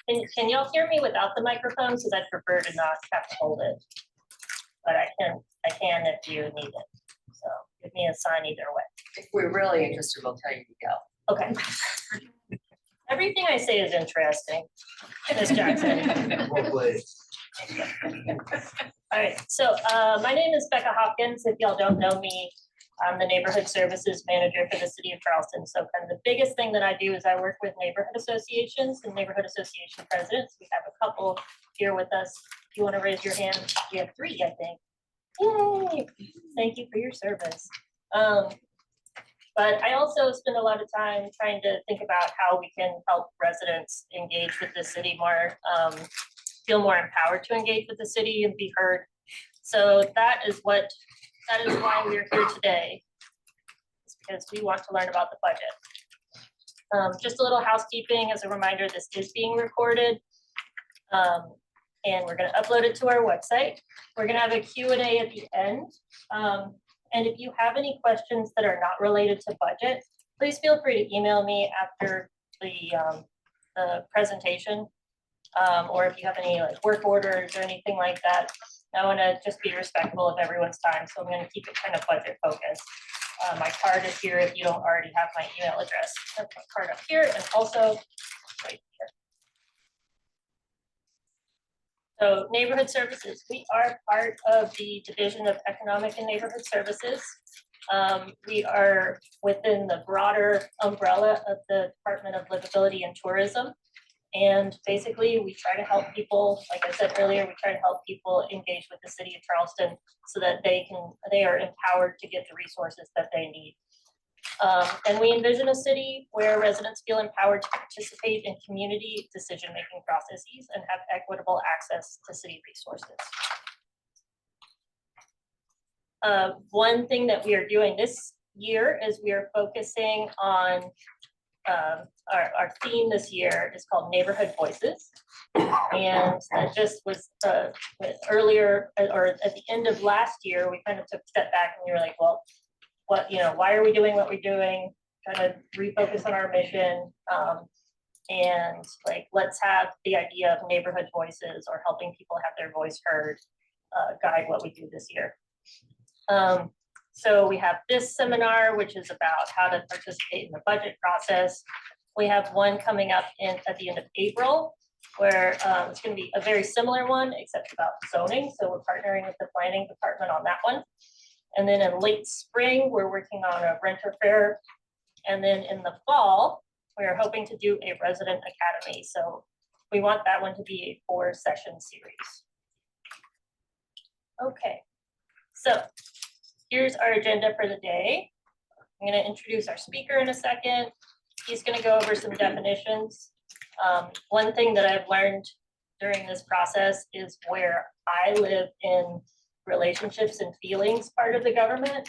Can y'all hear me without the microphone? Because I'd prefer to not have to hold it. But I can if you need it. So give me a sign either way. If we're really interested, we'll tell you to go. Okay. Everything I say is interesting, Ms. Jackson. All right, so my name is Becca Hopkins. If y'all don't know me, I'm the neighborhood services manager for the city of Charleston. So kind of the biggest thing that I do is I work with neighborhood associations and neighborhood association presidents. We have a couple here with us. If you want to raise your hand, we have 3, I think. Yay! Thank you for your service. But I also spend a lot of time trying to think about how we can help residents engage with the city more, feel more empowered to engage with the city and be heard. So that is why we're here today. It's because we want to learn about the budget. Just a little housekeeping as a reminder, this is being recorded. And we're going to upload it to our website. We're going to have a Q&A at the end. And if you have any questions that are not related to budget, please feel free to email me after the presentation. Or if you have any like work orders or anything like that. I want to just be respectful of everyone's time. So I'm going to keep it kind of budget focused. My card is here if you don't already have my email address. I have my card up here and also right here. So neighborhood services, we are part of the Division of Economic and Neighborhood Services. We are within the broader umbrella of the Department of Livability and Tourism. And basically we try to help people, like I said earlier, we try to help people engage with the city of Charleston so that they are empowered to get the resources that they need. And we envision a city where residents feel empowered to participate in community decision-making processes and have equitable access to city resources. One thing that we are doing this year is we are focusing on our theme this year is called Neighborhood Voices. And that just was earlier or at the end of last year, we kind of took a step back and we were like, well, why are we doing what we're doing? Kind of refocus on our mission. And like, let's have the idea of neighborhood voices or helping people have their voice heard guide what we do this year. So we have this seminar, which is about how to participate in the budget process. We have one coming up at the end of April, where it's going to be a very similar one, except about zoning. So we're partnering with the planning department on that one. And then in late spring, we're working on a renter fair. And then in the fall, we're hoping to do a resident academy. So we want that one to be a 4-session series. Okay, so here's our agenda for the day. I'm going to introduce our speaker in a second. He's going to go over some definitions. One thing that I've learned during this process is where I live in relationships and feelings part of the government.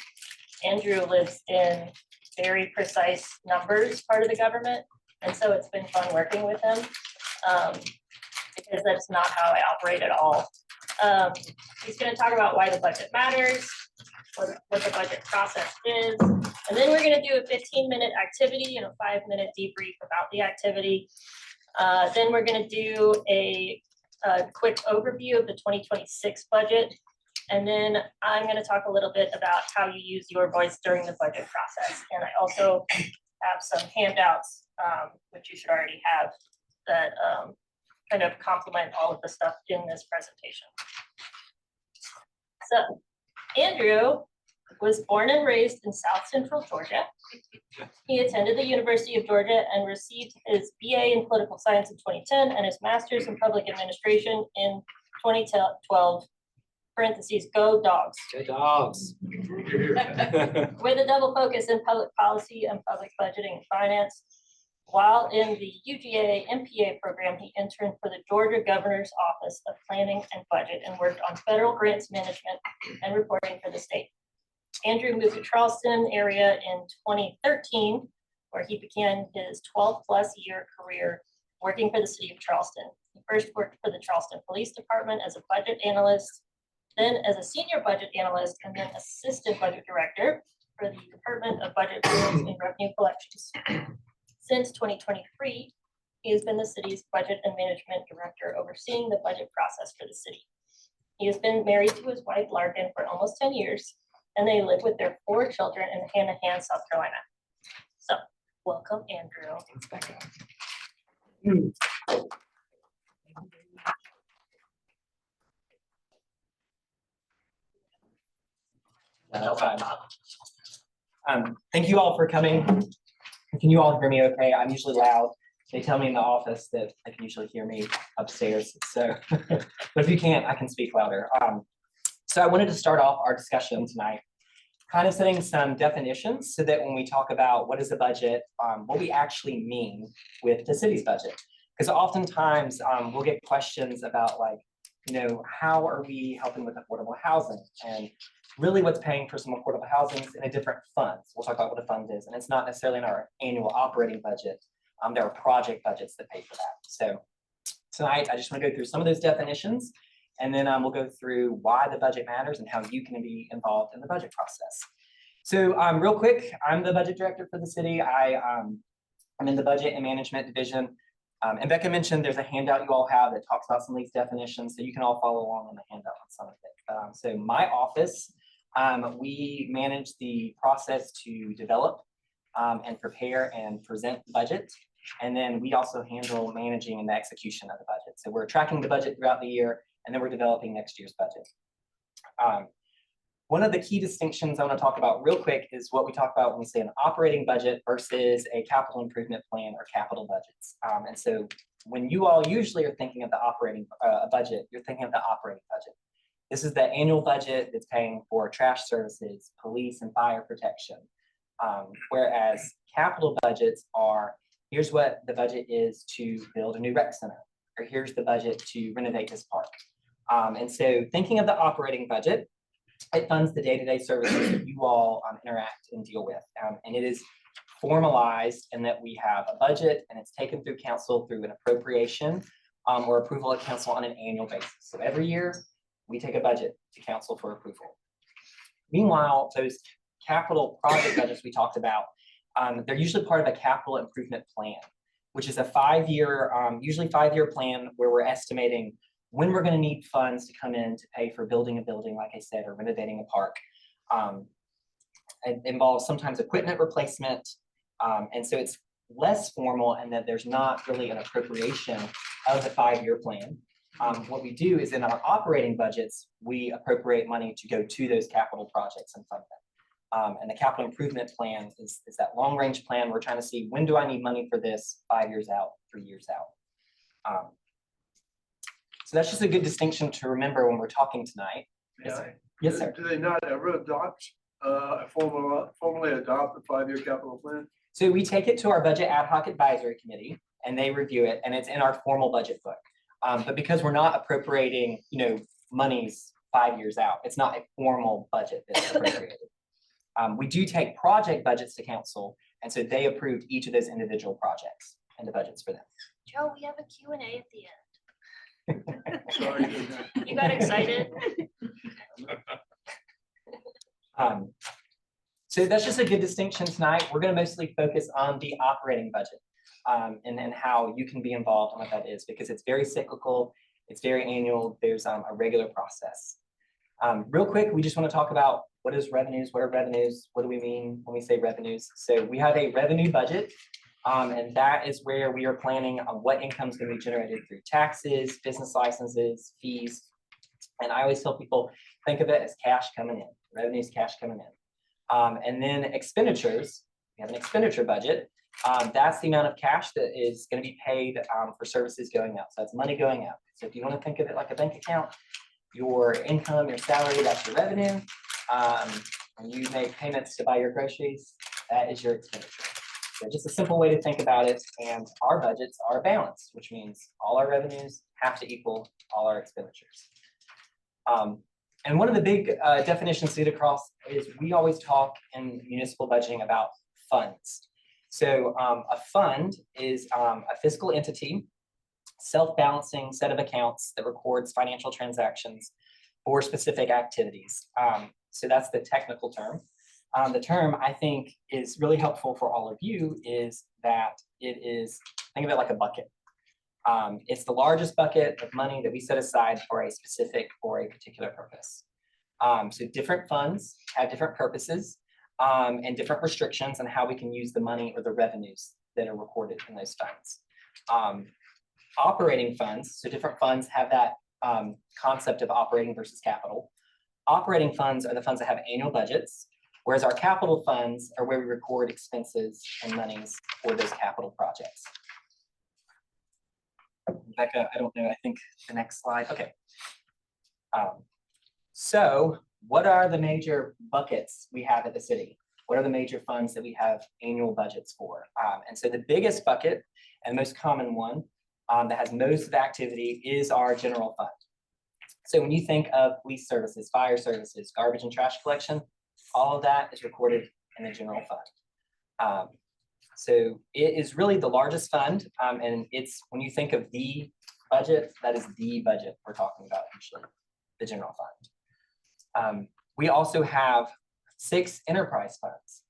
Andrew lives in very precise numbers part of the government. And so it's been fun working with him because that's not how I operate at all. He's going to talk about why the budget matters, what the budget process is. And then we're going to do a 15-minute activity and a 5-minute debrief about the activity. Then we're going to do a quick overview of the 2026 budget. And then I'm going to talk a little bit about how you use your voice during the budget process. And I also have some handouts, which you should already have, that kind of complement all of the stuff in this presentation. So Andrew was born and raised in South Central Georgia. He attended the University of Georgia and received his BA in political science in 2010 and his master's in public administration in 2012. Parentheses, go dogs. Go dogs. With a double focus in public policy and public budgeting and finance. While in the UGA MPA program, he interned for the Georgia Governor's Office of Planning and Budget and worked on federal grants management and reporting for the state. Andrew moved to Charleston area in 2013, where he began his 12+ year career working for the city of Charleston. He first worked for the Charleston Police Department as a budget analyst, then as a senior budget analyst, and then assistant budget director for the Department of Budget Rules and Revenue Collections. Since 2023, He has been the city's budget and management director, overseeing the budget process for the city. He has been married to his wife, Larkin, for almost 10 years, and they live with their 4 children in Hanahan, South Carolina. So, welcome, Andrew. Thanks, Becca. Thank you all for coming. Can you all hear me okay? I'm usually loud. They tell me in the office that I can usually hear me upstairs. So, but if you can't, I can speak louder. So I wanted to start off our discussion tonight, kind of setting some definitions so that when we talk about what is the budget, what we actually mean with the city's budget. Because oftentimes we'll get questions about like, how are we helping with affordable housing? And really what's paying for some affordable housing is in a different fund. We'll talk about what a fund is, and it's not necessarily in our annual operating budget. There are project budgets that pay for that. So tonight, I just want to go through some of those definitions, and then we'll go through why the budget matters and how you can be involved in the budget process. So real quick, I'm the budget director for the city. I'm in the budget and management division. And Becca mentioned there's a handout you all have that talks about some of these definitions, so you can all follow along on the handout on some of it. So my office, we manage the process to develop and prepare and present the budget. And then we also handle managing and the execution of the budget. So we're tracking the budget throughout the year, and then we're developing next year's budget. One of the key distinctions I want to talk about real quick is what we talk about when we say an operating budget versus a capital improvement plan or capital budgets. And so when you all usually are thinking of the operating budget, you're thinking of the operating budget. This is the annual budget that's paying for trash services, police and fire protection. Whereas capital budgets are, here's what the budget is to build a new rec center, or here's the budget to renovate this park. And so thinking of the operating budget, it funds the day-to-day services that you all interact and deal with. And it is formalized in that we have a budget and it's taken through council through an appropriation or approval at council on an annual basis. So every year we take a budget to council for approval. Meanwhile, those capital project budgets we talked about, they're usually part of a capital improvement plan, which is a 5-year, usually 5-year plan where we're estimating when we're going to need funds to come in to pay for building a building, like I said, or renovating a park. It involves sometimes equipment replacement. And so it's less formal in that there's not really an appropriation of the 5-year plan. What we do is in our operating budgets, we appropriate money to go to those capital projects and fund them. And the capital improvement plan is that long range plan. We're trying to see, when do I need money for this 5 years out, 3 years out? So that's just a good distinction to remember when we're talking tonight. Yes, sir. Yes, sir. Do they not ever formally adopt the 5-year capital plan? So we take it to our budget ad hoc advisory committee and they review it, and it's in our formal budget book. But because we're not appropriating, monies 5 years out, it's not a formal budget that's appropriated. We do take project budgets to council, and so they approved each of those individual projects and the budgets for them. Joe, we have a Q&A at the end. Sorry. You got excited? So that's just a good distinction tonight. We're going to mostly focus on the operating budget and how you can be involved and what that is, because it's very cyclical, it's very annual, there's a regular process. Real quick, we just want to talk about what is revenues, what are revenues, what do we mean when we say revenues? So we have a revenue budget, and that is where we are planning on what income is going to be generated through taxes, business licenses, fees. And I always tell people, think of it as cash coming in, revenues, cash coming in. And then expenditures, we have an expenditure budget. That's the amount of cash that is going to be paid for services going out. So that's money going out. So if you want to think of it like a bank account, your income, your salary, that's your revenue. When you make payments to buy your groceries, that is your expenditure. So just a simple way to think about it. And our budgets are balanced, which means all our revenues have to equal all our expenditures. And one of the big definitions to get across is we always talk in municipal budgeting about funds. So a fund is a fiscal entity, self-balancing set of accounts that records financial transactions for specific activities. So that's the technical term. the term I think is really helpful for all of you is that it is, think of it like a bucket. It's the largest bucket of money that we set aside for a specific or a particular purpose. So different funds have different purposes and different restrictions on how we can use the money or the revenues that are recorded in those funds. Operating funds, so different funds have that concept of operating versus capital. Operating funds are the funds that have annual budgets, whereas our capital funds are where we record expenses and monies for those capital projects. Becca, I don't know, I think the next slide, okay. So what are the major buckets we have at the city? What are the major funds that we have annual budgets for? And so the biggest bucket and most common one that has most of the activity is our general fund. So when you think of police services, fire services, garbage and trash collection, all of that is recorded in the general fund. So it is really the largest fund, and it's when you think of the budget, that is the budget we're talking about usually, the general fund. We also have 6 enterprise funds.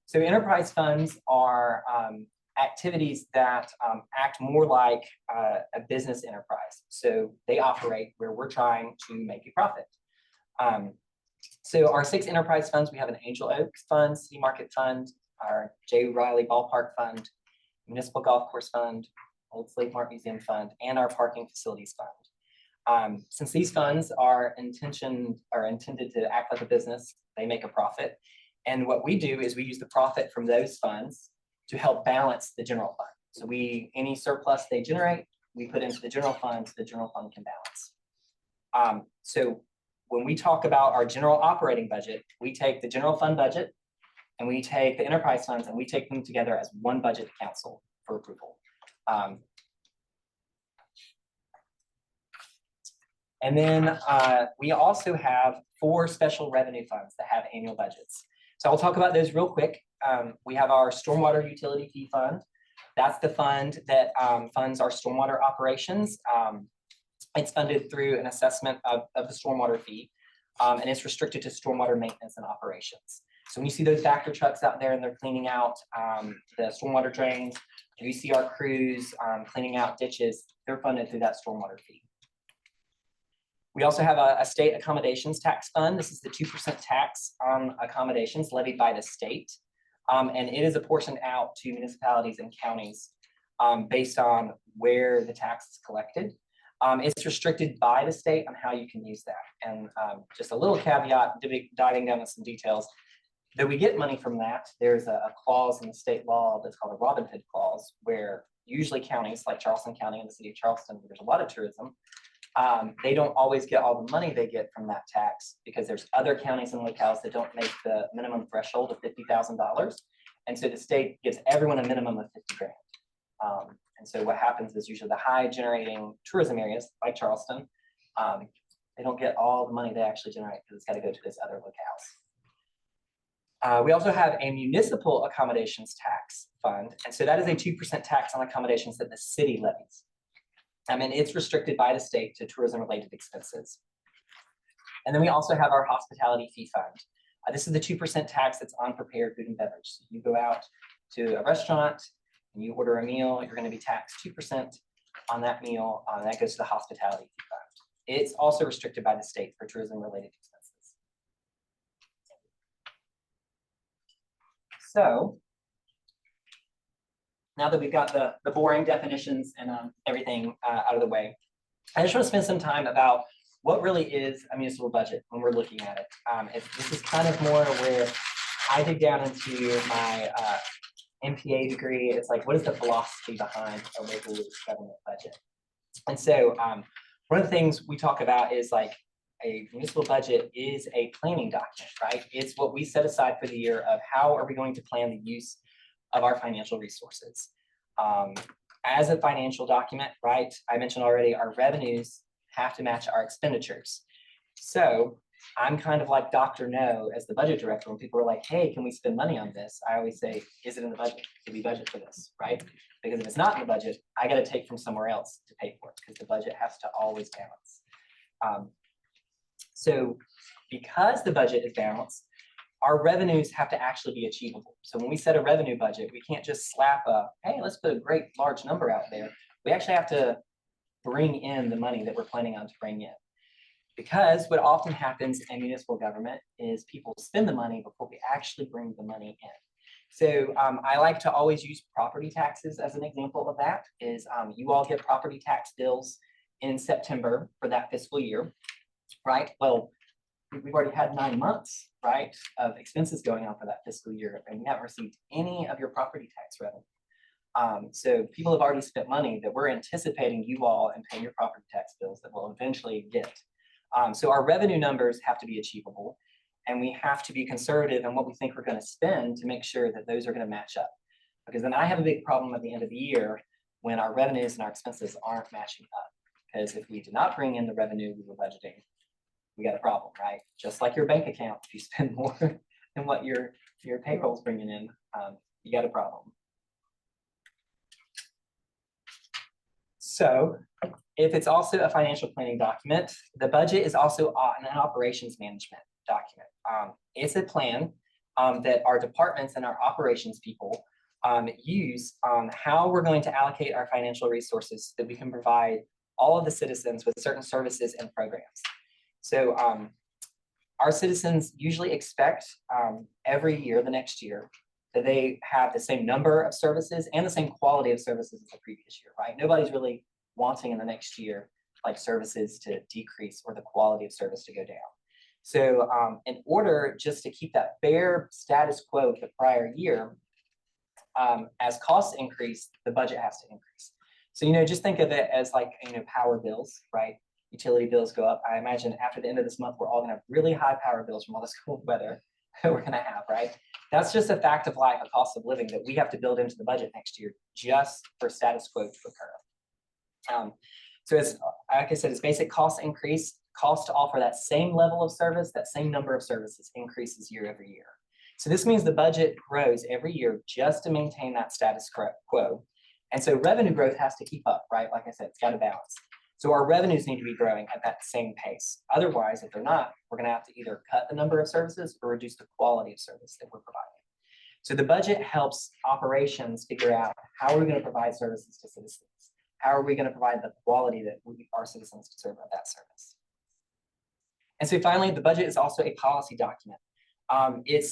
So enterprise funds are activities that act more like a business enterprise. So they operate where we're trying to make a profit. So our 6 enterprise funds, we have an Angel Oaks Fund, City Market Fund, our J. Riley Ballpark Fund, Municipal Golf Course Fund, Old Slave Mart Museum Fund, and our Parking Facilities Fund. Since these funds are intended to act like a business, they make a profit. And what we do is we use the profit from those funds to help balance the general fund. So any surplus they generate, we put into the general fund so the general fund can balance. So when we talk about our general operating budget, we take the general fund budget and we take the enterprise funds and we take them together as one budget to council for approval. And then we also have 4 special revenue funds that have annual budgets. So I'll talk about those real quick. We have our stormwater utility fee fund. That's the fund that funds our stormwater operations. It's funded through an assessment of the stormwater fee, and it's restricted to stormwater maintenance and operations. So when you see those Vector trucks out there and they're cleaning out the stormwater drains, if you see our crews cleaning out ditches, they're funded through that stormwater fee. We also have a state accommodations tax fund. This is the 2% tax on accommodations levied by the state. And it is apportioned out to municipalities and counties based on where the tax is collected. It's restricted by the state on how you can use that. And just a little caveat, diving down into some details, that we get money from that. There's a clause in the state law that's called a Robin Hood clause, where usually counties like Charleston County and the city of Charleston, where there's a lot of tourism, they don't always get all the money they get from that tax because there's other counties and locales that don't make the minimum threshold of $50,000. And so the state gives everyone a minimum of 50 grand. And so what happens is usually the high generating tourism areas like Charleston, they don't get all the money they actually generate because it's got to go to this other locales. We also have a municipal accommodations tax fund. And so that is a 2% tax on accommodations that the city levies. And it's restricted by the state to tourism related expenses. And then we also have our hospitality fee fund. This is the 2% tax that's on prepared food and beverage. So you go out to a restaurant and you order a meal, you're going to be taxed 2% on that meal. That goes to the hospitality fee fund. It's also restricted by the state for tourism related expenses. So now that we've got the boring definitions and everything out of the way, I just want to spend some time about what really is a municipal budget when we're looking at it. This is kind of more where I dig down into my MPA degree. It's like, what is the philosophy behind a local government budget? And so one of the things we talk about is like a municipal budget is a planning document, right? It's what we set aside for the year of how are we going to plan the use of our financial resources. As a financial document, right? I mentioned already our revenues have to match our expenditures. So I'm kind of like Dr. No as the budget director. When people are like, hey, can we spend money on this? I always say, is it in the budget? Did we budget for this, right? Because if it's not in the budget, I got to take from somewhere else to pay for it because the budget has to always balance. So because the budget is balanced, our revenues have to actually be achievable. So when we set a revenue budget, we can't just slap hey, let's put a great large number out there. We actually have to bring in the money that we're planning on to bring in. Because what often happens in municipal government is people spend the money before we actually bring the money in. So I like to always use property taxes as an example of that. Is you all get property tax bills in September for that fiscal year, right? Well, we've already had 9 months, right, of expenses going on for that fiscal year, and we haven't received any of your property tax revenue. So people have already spent money that we're anticipating you all and paying your property tax bills that we'll eventually get. So our revenue numbers have to be achievable, and we have to be conservative in what we think we're going to spend to make sure that those are going to match up. Because then I have a big problem at the end of the year when our revenues and our expenses aren't matching up. Because if we do not bring in the revenue we were budgeting, we got a problem, right? Just like your bank account, if you spend more than what your payroll's bringing in, you got a problem. So if it's also a financial planning document, the budget is also an operations management document. It's a plan that our departments and our operations people use on how we're going to allocate our financial resources so that we can provide all of the citizens with certain services and programs. So our citizens usually expect every year, the next year, that they have the same number of services and the same quality of services as the previous year, right? Nobody's really wanting in the next year like services to decrease or the quality of service to go down. So in order just to keep that fair status quo of the prior year, as costs increase, the budget has to increase. So, just think of it as like, power bills, right? Utility bills go up. I imagine after the end of this month, we're all gonna have really high power bills from all this cold weather that we're gonna have, right? That's just a fact of life, a cost of living that we have to build into the budget next year just for status quo to occur. So it's, like I said, it's basic cost increase, cost to offer that same level of service, that same number of services increases year over year. So this means the budget grows every year just to maintain that status quo. And so revenue growth has to keep up, right? Like I said, it's got to balance. So our revenues need to be growing at that same pace. Otherwise, if they're not, we're going to have to either cut the number of services or reduce the quality of service that we're providing. So the budget helps operations figure out how are we going to provide services to citizens? How are we going to provide the quality that our citizens deserve of that service? And so finally, the budget is also a policy document. It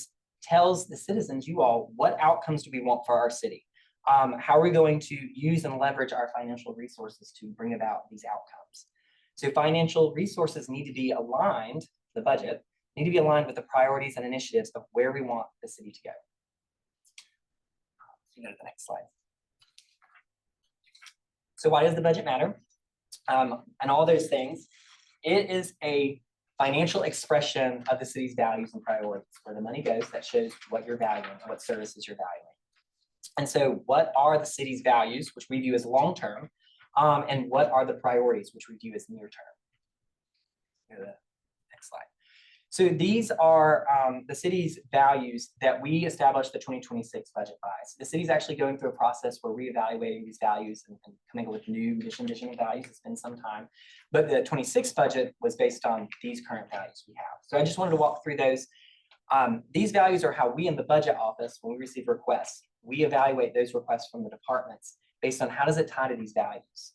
tells the citizens, you all, what outcomes do we want for our city? How are we going to use and leverage our financial resources to bring about these outcomes? So financial resources need to be aligned, the budget, need to be aligned with the priorities and initiatives of where we want the city to go. You go to the next slide. So why does the budget matter? And all those things, it is a financial expression of the city's values and priorities. Where the money goes, that shows what you're valuing and what services you're valuing. And so what are the city's values, which we view as long-term, and what are the priorities, which we view as near-term? Go to the next slide. So these are the city's values that we established the 2026 budget by. So the city's actually going through a process where we're reevaluating these values and coming up with new mission, vision, and values. It's been some time, but the 26 budget was based on these current values we have. So I just wanted to walk through those. These values are how we in the budget office, when we receive requests, we evaluate those requests from the departments based on how does it tie to these values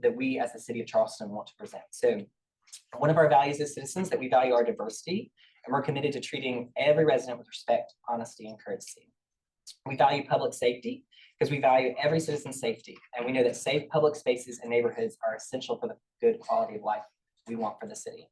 that we as the city of Charleston want to present. So one of our values as citizens that we value our diversity, and we're committed to treating every resident with respect, honesty, and courtesy. We value public safety because we value every citizen's safety. And we know that safe public spaces and neighborhoods are essential for the good quality of life we want for the city.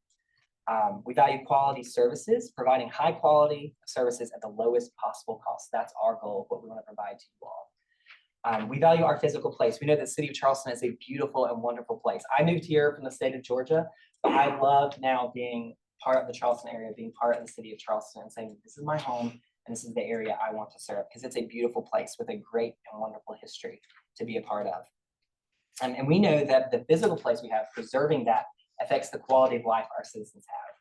We value quality services, providing high quality services at the lowest possible cost. That's our goal of what we want to provide to you all. We value our physical place. We know that the city of Charleston is a beautiful and wonderful place. I moved here from the state of Georgia, but I love now being part of the Charleston area, being part of the city of Charleston and saying, this is my home and this is the area I want to serve, because it's a beautiful place with a great and wonderful history to be a part of. And we know that the physical place we have, preserving that affects the quality of life our citizens have.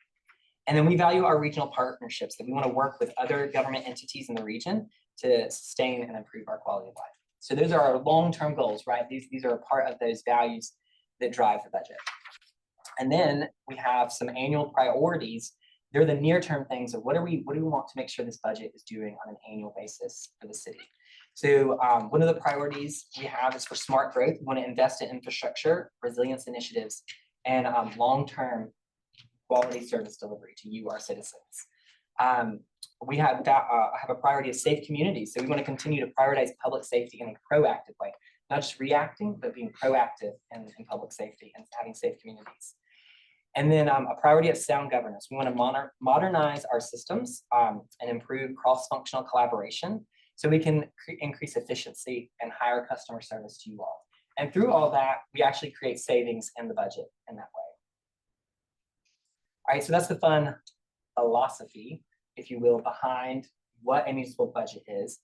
And then we value our regional partnerships, that we want to work with other government entities in the region to sustain and improve our quality of life. So those are our long-term goals, right? These are a part of those values that drive the budget. And then we have some annual priorities they're the near-term things of what do we want to make sure this budget is doing on an annual basis for the city. So one of the priorities we have is for smart growth. We want to invest in infrastructure, resilience initiatives, and long-term quality service delivery to you, our citizens. We have a priority of safe communities. So we want to continue to prioritize public safety in a proactive way, not just reacting, but being proactive in public safety and having safe communities. And then a priority of sound governance. We want to modernize our systems and improve cross-functional collaboration so we can increase efficiency and higher customer service to you all. And through all that, we actually create savings in the budget in that way. All right, so that's the fun philosophy, if you will, behind what a municipal budget is.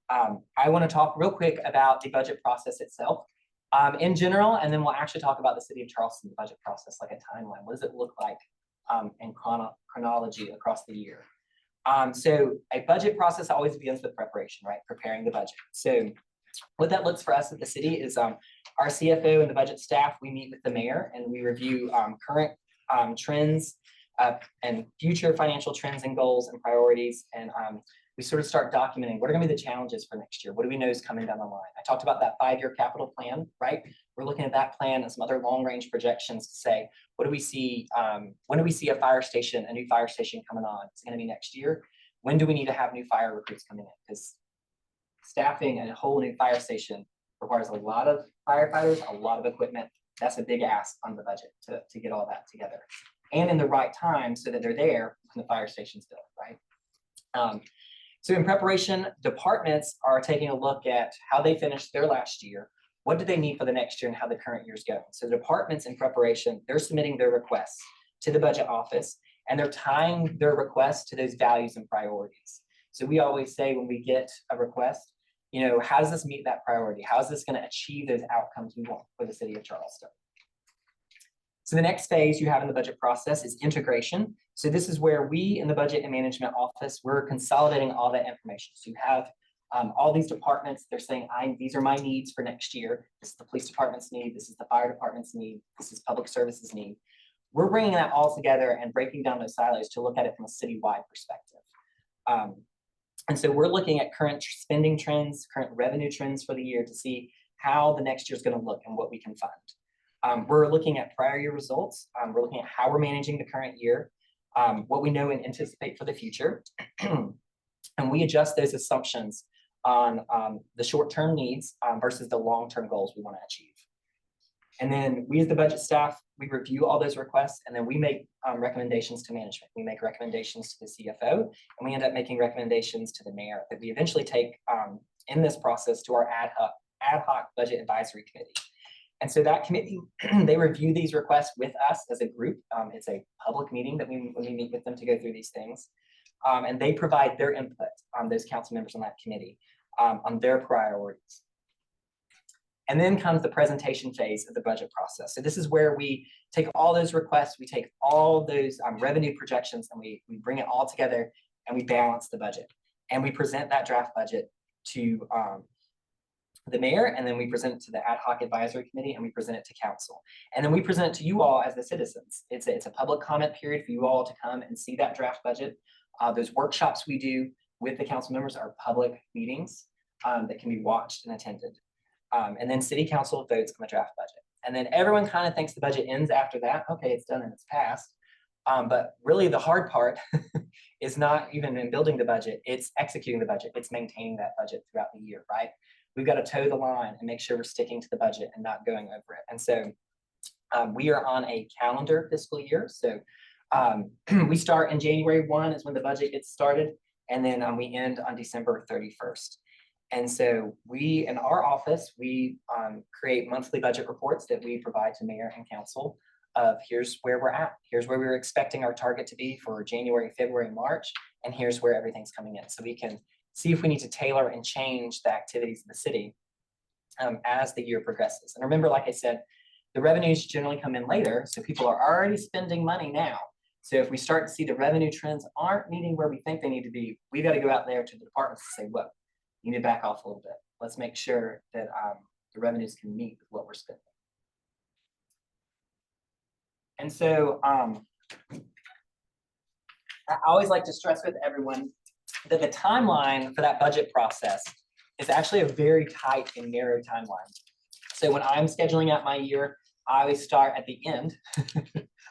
I want to talk real quick about the budget process itself in general, and then we'll actually talk about the city of Charleston, the budget process, like a timeline. What does it look like in chronology across the year? So a budget process always begins with preparation, right? Preparing the budget. So what that looks for us at the city is our CFO and the budget staff, we meet with the mayor and we review current trends and future financial trends and goals and priorities. And we sort of start documenting what are going to be the challenges for next year. What do we know is coming down the line? I talked about that 5-year capital plan, right? We're looking at that plan and some other long-range projections to say, what do we see? When do we see a new fire station coming on? It's going to be next year. When do we need to have new fire recruits coming in? Because staffing a whole new fire station requires a lot of firefighters, a lot of equipment. That's a big ask on the budget to get all that together. And in the right time so that they're there when the fire station's built, right? So in preparation, departments are taking a look at how they finished their last year, what do they need for the next year and how the current year's going. So departments in preparation, they're submitting their requests to the budget office and they're tying their requests to those values and priorities. So we always say when we get a request, you know, how does this meet that priority? How is this going to achieve those outcomes we want for the city of Charleston? So the next phase you have in the budget process is integration. So this is where we in the budget and management office, we're consolidating all that information. So you have all these departments, they're saying, these are my needs for next year. This is the police department's need. This is the fire department's need. This is public services need. We're bringing that all together and breaking down those silos to look at it from a citywide perspective. And so we're looking at current spending trends, current revenue trends for the year to see how the next year is going to look and what we can fund. We're looking at prior year results. We're looking at how we're managing the current year, what we know and anticipate for the future. And we adjust those assumptions on the short-term needs versus the long-term goals we want to achieve. And then we as the budget staff, we review all those requests and then we make recommendations to management. We make recommendations to the CFO and we end up making recommendations to the mayor that we eventually take in this process to our ad hoc budget advisory committee. And so that committee, they review these requests with us as a group. It's a public meeting that when we meet with them to go through these things. And they provide their input on those council members on that committee on their priorities. And then comes the presentation phase of the budget process. So this is where we take all those requests, we take all those revenue projections and we bring it all together and we balance the budget. And we present that draft budget to the mayor, and then we present it to the ad hoc advisory committee, and we present it to council. And then we present it to you all as the citizens. It's a public comment period for you all to come and see that draft budget. Those workshops we do with the council members are public meetings that can be watched and attended. And then city council votes on the draft budget. And then everyone kind of thinks the budget ends after that. Okay, it's done and it's passed. But really the hard part is not even in building the budget, it's executing the budget. It's maintaining that budget throughout the year, right? We've got to toe the line and make sure we're sticking to the budget and not going over it. And so we are on a calendar fiscal year. So we start in January 1 is when the budget gets started. And then we end on December 31st. And so we, in our office, we create monthly budget reports that we provide to mayor and council of here's where we're at. Here's where we were expecting our target to be for January, February, March, and here's where everything's coming in. So we can see if we need to tailor and change the activities of the city as the year progresses. And remember, like I said, the revenues generally come in later. So people are already spending money now. So if we start to see the revenue trends aren't meeting where we think they need to be, we got to go out there to the departments and say, well, you need to back off a little bit. Let's make sure that the revenues can meet with what we're spending. And so I always like to stress with everyone that the timeline for that budget process is actually a very tight and narrow timeline. So when I'm scheduling out my year, I always start at the end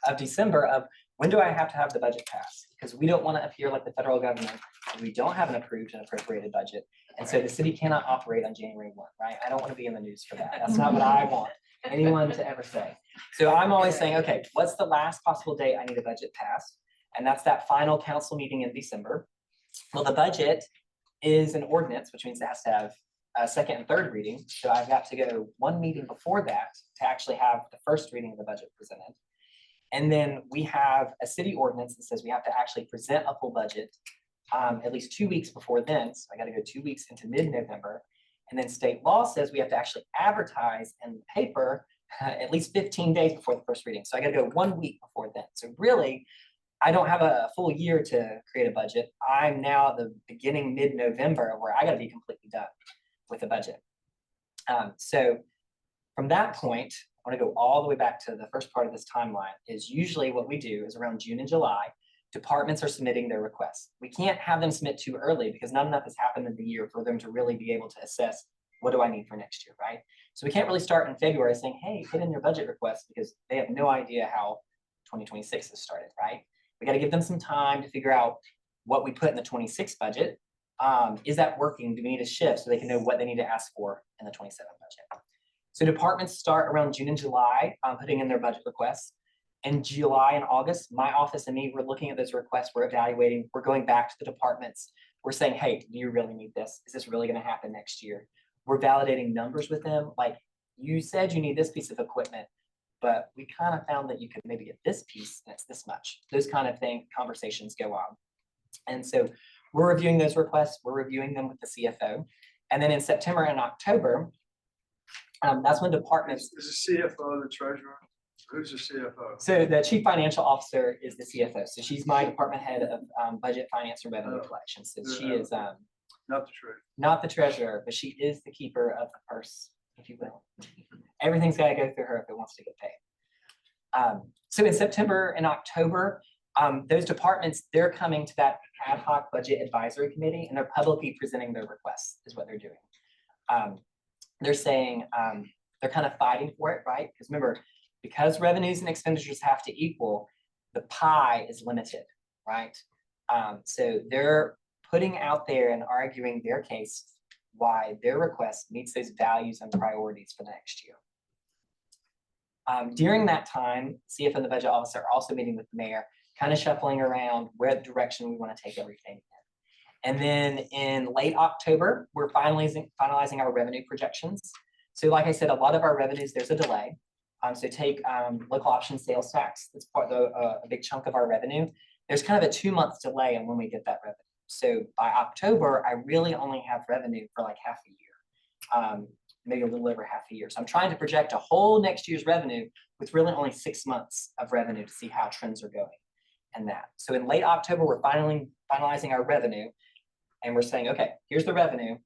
of December of when do I have to have the budget passed? Because we don't want to appear like the federal government. We don't have an approved and appropriated budget. And so the city cannot operate on January 1, right? I don't want to be in the news for that. That's not what I want anyone to ever say. So I'm always saying, okay, what's the last possible date I need a budget passed? And that's that final council meeting in December. Well, the budget is an ordinance, which means it has to have a second and third reading. So I've got to go one meeting before that to actually have the first reading of the budget presented. And then we have a city ordinance that says we have to actually present a full budget at least 2 weeks before then. So I got to go 2 weeks into mid-November. And then state law says we have to actually advertise in the paper at least 15 days before the first reading. So I got to go 1 week before then. So really, I don't have a full year to create a budget. I'm now at the beginning mid-November where I got to be completely done with the budget. So from that point, I want to go all the way back to the first part of this timeline is usually what we do is around June and July, departments are submitting their requests. We can't have them submit too early because not enough has happened in the year for them to really be able to assess what do I need for next year, right? So we can't really start in February saying, hey, put in your budget request because they have no idea how 2026 has started, right? We got to give them some time to figure out what we put in the 26 budget. Is that working? Do we need a shift so they can know what they need to ask for in the 27 budget? So departments start around June and July putting in their budget requests. In July and August, my office and me, we're looking at those requests, we're evaluating, we're going back to the departments. We're saying, hey, do you really need this? Is this really going to happen next year? We're validating numbers with them. Like you said, you need this piece of equipment, but we kind of found that you could maybe get this piece and it's this much. Those kind of conversations go on. And so we're reviewing those requests. We're reviewing them with the CFO. And then in September and October, that's when departments. Is the CFO the treasurer? Who's the CFO? So the chief financial officer is the CFO. So she's my department head of budget, finance, and revenue collections. So she is not the treasurer. not the treasurer, but she is the keeper of the purse, if you will. Everything's got to go through her if it wants to get paid. So in September and October, those departments, they're coming to that ad hoc budget advisory committee and they're publicly presenting their requests is what they're doing. They're saying they're kind of fighting for it, right? Because remember, because revenues and expenditures have to equal, the pie is limited, right? So they're putting out there and arguing their case why their request meets those values and priorities for the next year. During that time, CFO and the budget officer are also meeting with the mayor, kind of shuffling around where direction we want to take everything in. And then in late October, we're finalizing our revenue projections. So like I said, a lot of our revenues, there's a delay. So take local option sales tax, that's part of a big chunk of our revenue. There's kind of a 2-month delay on when we get that revenue. So by October, I really only have revenue for like half a year, maybe a little over half a year. So I'm trying to project a whole next year's revenue with really only 6 months of revenue to see how trends are going and that. So in late October, we're finalizing our revenue and we're saying, okay, here's the revenue.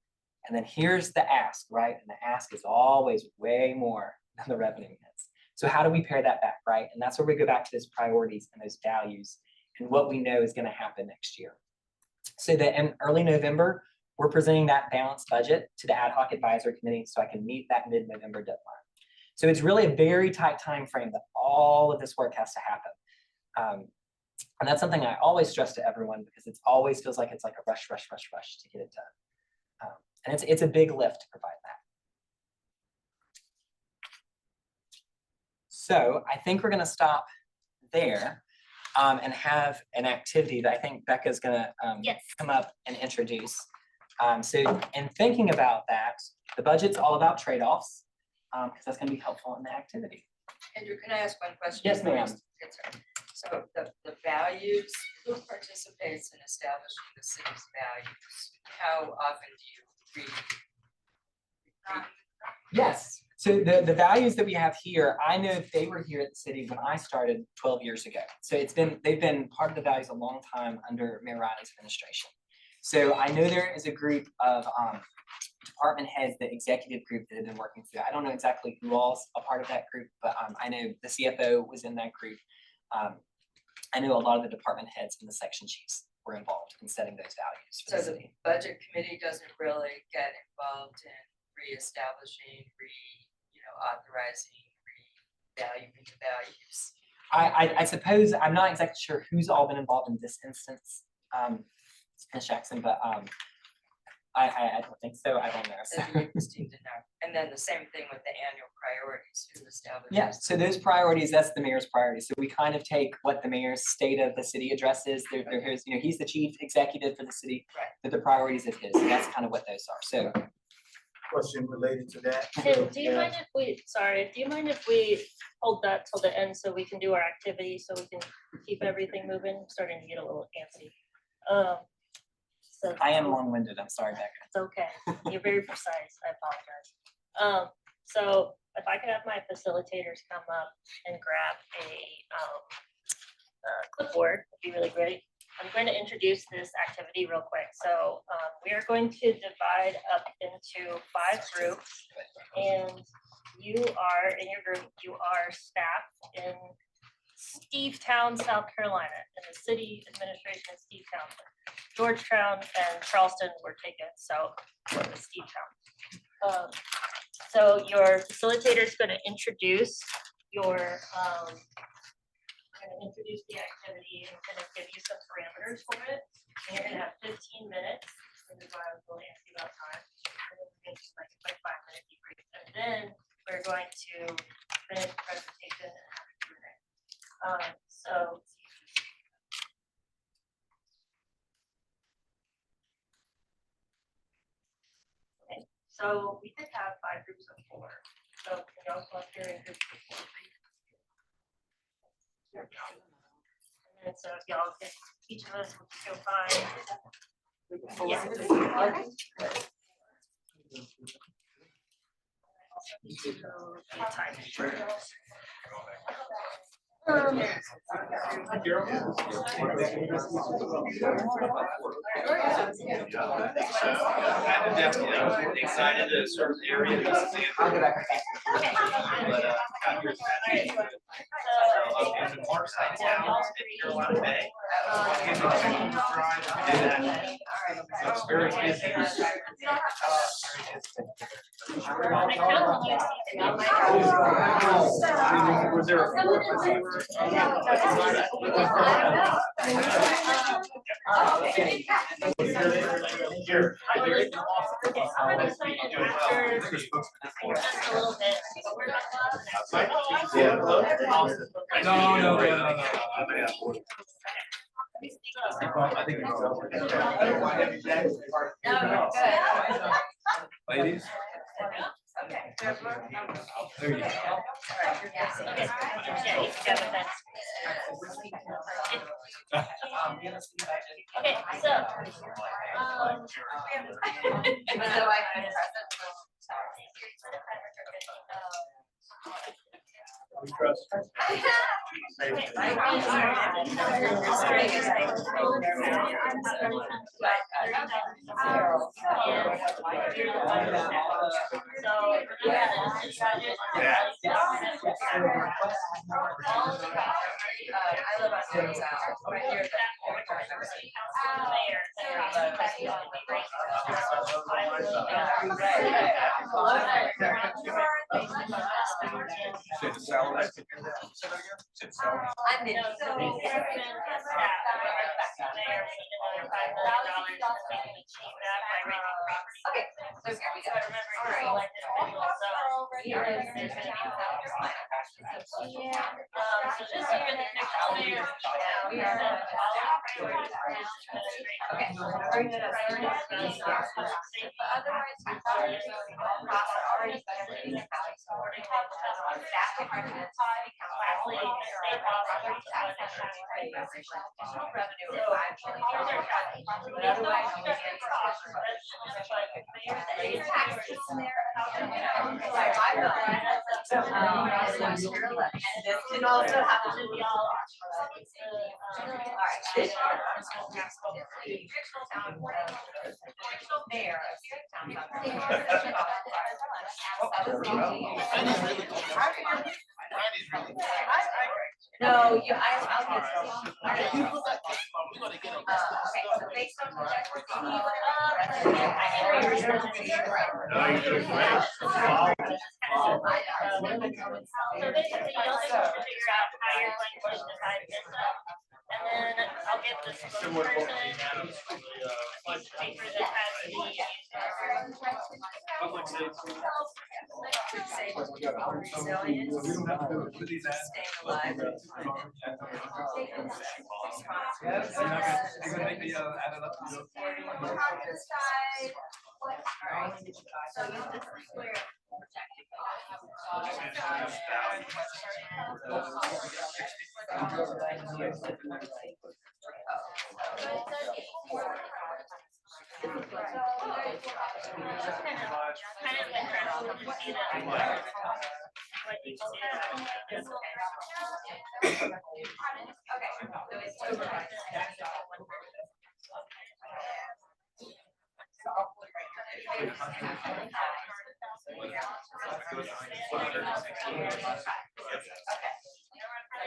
And then here's the ask, right? And the ask is always way more than the revenue is. So how do we pare that back, right? And that's where we go back to those priorities and those values and what we know is going to happen next year. So that in early November, we're presenting that balanced budget to the ad hoc advisory committee so I can meet that mid-November deadline. So it's really a very tight time frame that all of this work has to happen. And that's something I always stress to everyone because it always feels like it's like a rush to get it done. And it's a big lift to provide that. So I think we're going to stop there and have an activity that I think Becca's going to come up and introduce. So in thinking about that, the budget's all about trade-offs because that's going to be helpful in the activity. Andrew, can I ask one question? Yes, ma'am. So the values, who participates in establishing the city's values? How often do you read? Yes. So the values that we have here, I know they were here at the city when I started 12 years ago. So they've been part of the values a long time under Mayor Riley's administration. So I know there is a group of department heads, the executive group that have been working through. I don't know exactly who all's a part of that group, but I know the CFO was in that group. I know a lot of the department heads and the section chiefs were involved in setting those values for So the the city. budget committee doesn't really get involved in reestablishing, authorizing, revaluing the values. I suppose, I'm not exactly sure who's all been involved in this instance, Ms. Jackson, but I don't think so. I don't know. That'd be interesting to know. And then the same thing with the annual priorities, who establishes. Yeah, so those priorities, that's the mayor's priorities. So we kind of take what the mayor's state of the city addresses, there's, he's the chief executive for the city. Right. But the priorities of his, so that's kind of what those are. So Question related to that. Tim, do you mind if we hold that till the end so we can do our activity, so we can keep everything moving? I'm starting to get a little antsy. So I am long-winded, I'm sorry, Becca. it's okay. You're very precise. I apologize. So if I could have my facilitators come up and grab a clipboard, it'd be really great. I'm going to introduce this activity real quick. So we are going to divide up into 5 groups, and you are in your group, you are staff in Stevetown, South Carolina, in the city administration in Stevetown. Georgetown and Charleston were taken, so we're in Stevetown. So your facilitator is going to introduce your introduce the activity and kind of give you some parameters for it. And you're going to have 15 minutes. This is why I was really antsy about time. And then we're going to do like 5-minute debrief. And then we're going to finish the presentation and have a Q&A. So we did have 5 groups of 4. So can y'all come up here in groups of 4, please? And then so if y'all can, each of us will just go find. I'm definitely excited to serve the area. I'll go back. But, here's that. So, in the Mark side towns in Carolina Bay. It's very busy. Was there a here? Okay, I'm gonna sign it after just a little bit. No. I think Ladies? Okay. There you go. Okay, so. We trust. I live on Jones Island, right here. I'm in. Okay, so here we go. Can also happen to be all. No, you, I'll get some. Okay, Okay, so based on projected fee, I can read yours. No, you're doing great. So basically, you'll just have to figure out how you're going to divide this up. And then I'll get the spokesperson a piece of paper that has the. Public safety. say resilience, staying alive.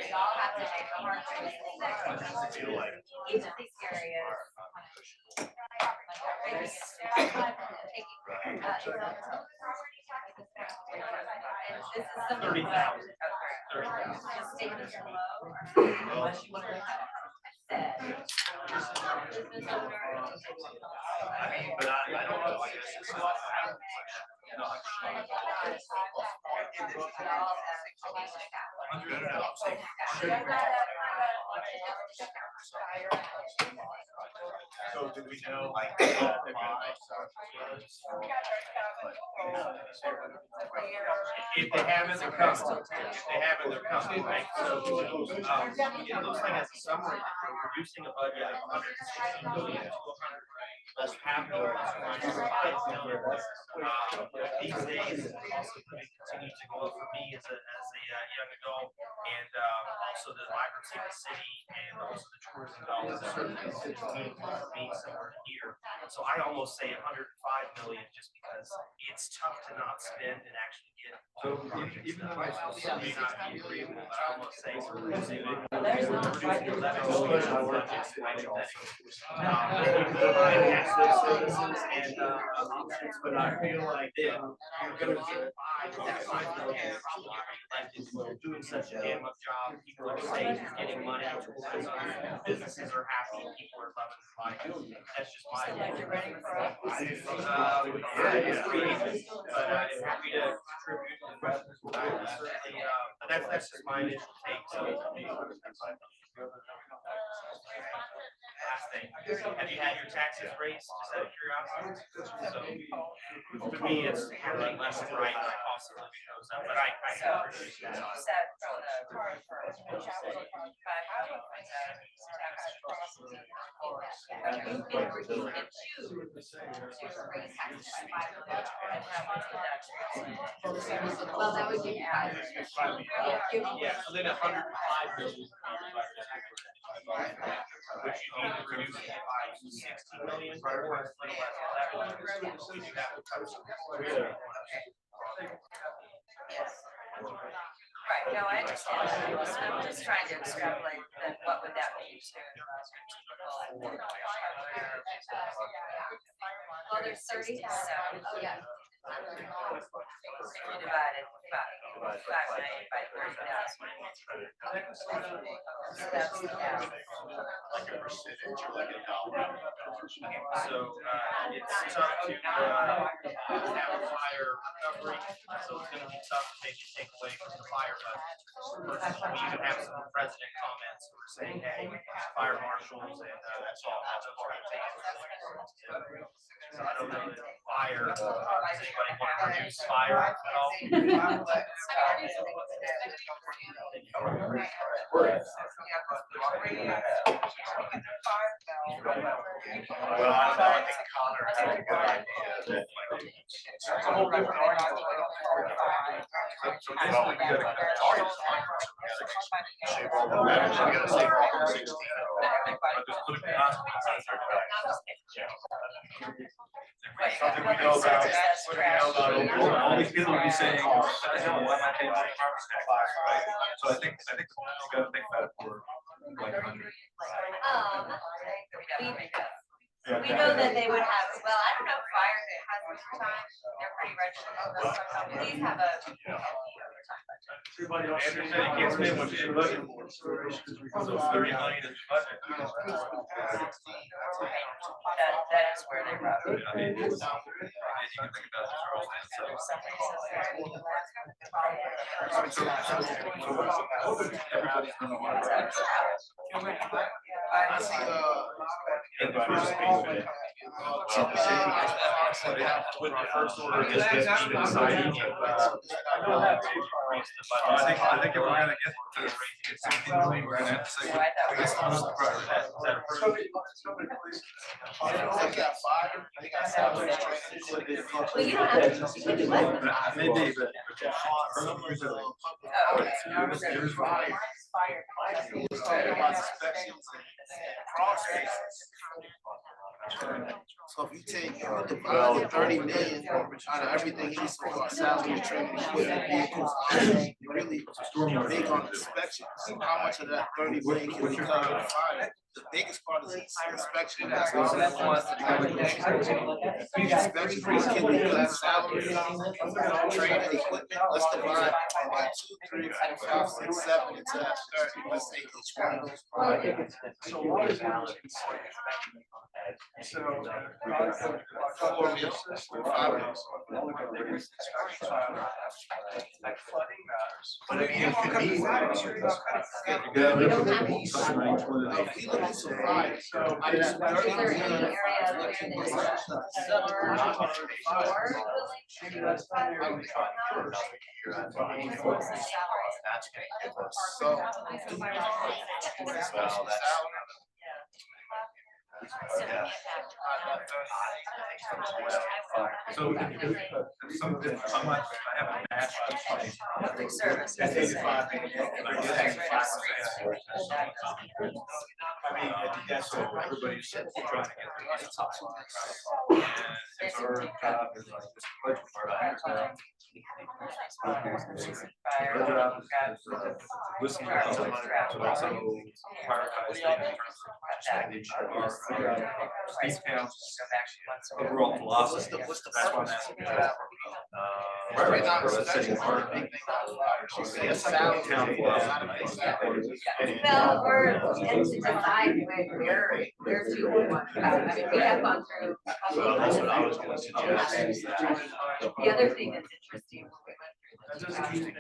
Y'all have to make a hard choice. Each of these areas. This is the. 30,000. The statements below. But I don't know, I guess it's not. So do we know like? If they haven't, they're coming. If they haven't, they're coming, right? So, it looks like as a summary, we're reducing a budget of 160 million to 100. That's half of it, that's 5 million. These days, also continue to go up for me as a young adult, and also the vibrancy of the city, and also the tourism dollars that certainly for me somewhere here. So I almost say 105 million, just because it's tough to not spend and actually get. So even though I Some may not be agreeable, but I almost say so we're reducing 11 million budget expansion that. Services and options, but I feel like then you're gonna get 5 million probably elected, doing such a damn good job. People are safe, getting money, businesses are happy, people are loving life. That's just my opinion. But I'm happy to contribute to the questions. Certainly, but that's just my initial take. So. Last thing, have you had your taxes raised, just out of curiosity? So, to me, it's happening less and right, my cost of living goes up, but I appreciate that. You said from the. You can choose to raise taxes by 5 million and have a deduction. Well, that would give you 5 million. Yeah, so then 105 million. Which you need to reduce it by 60 million, or as little as 11. We do have to cover some. Right, no, I understand. I'm just trying to extrapolate then what would that mean to people. Well, there's 37. Oh, yeah. If you divide it by 5 million by 30,000. So that's the gap. So, it's tough to, have a fire recovery, so it's gonna be tough to maybe take away from the fire budget. We even have some president comments who are saying, hey, fire marshals and, that's all. So I don't know that fire, does anybody want to reduce fire at all? Well, I think Connor had a good idea that like, it's a whole different argument. So basically, we gotta cut the target. Shave all the letters, you gotta save all the 16. Just put a constant inside there. Something we know about, all these people will be saying, what the hell, why am I paying my insurance tax, right? So I think you gotta think about it for like 100. We know that they would have, well, I don't know if fire has overtime, they're pretty registered on those, please have a. Andrew said you can't spend what you budget for. So 30 million is budget. That is where they rub. I mean, you can think about the Charleston, so. Everybody's gonna want to. With the first order, is that deciding I think if we're gonna get to 16 million, we're gonna have to say, this one's the priority. Well, you don't have to. Maybe, but. So if you take, divide 30 million out of everything he's so far, salary, training, equipment, vehicles, you really big on inspections. How much of that 30 million can we cut in fire? The biggest part is inspection. That's all that wants to try to inspection, can we cut salary, training, equipment? Let's divide by 2, 3, 4, 5, 6, 7 into that 30. Let's say each one of those projects. But I mean, it could be. If we look at supply, I just 30 million. So, something, I have a match. Public service. That's 85. I mean, that's what everybody's trying to get. And it's our job is like this budget part. Our job is to listen to the public, but also prioritize things in terms of spending our state counts, overall philosophy. That's what that's. Right now, inspection is a big thing. She said salary, not a big salary. Well, we're, and to decide where to want to go. I mean, we have gone through. Well, that's what I was gonna suggest. The other thing that's interesting, when we went through the.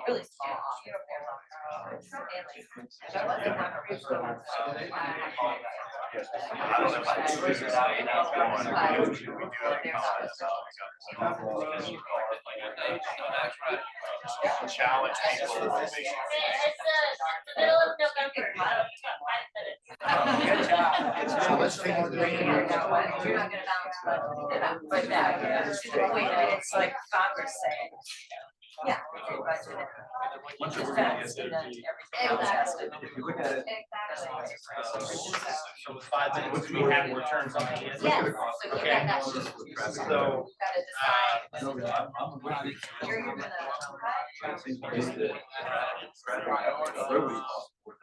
Really small. That wasn't that great. I don't know if I can figure it out, you know, we do challenge people. It's the middle of November. Good job. So let's take it. You're not gonna bounce, but that, to the point that it's like Congress saying, yeah. we did budget it. Once Just we're gonna facts, get and there, then everything else has to. If you look at it, Exactly. so with 5 minutes, we have more terms on the end. Yes, so you Okay. got that sheet. So, Gotta decide. You're gonna.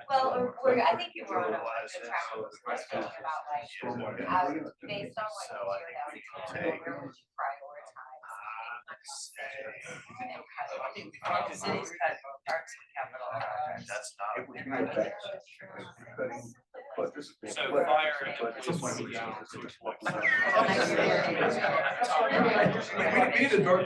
Well, I think you were on a good track with the question about like, based on what you heard out, where would you prioritize? I think the city's cut parks and capital. That's not. so fire. We need a dark.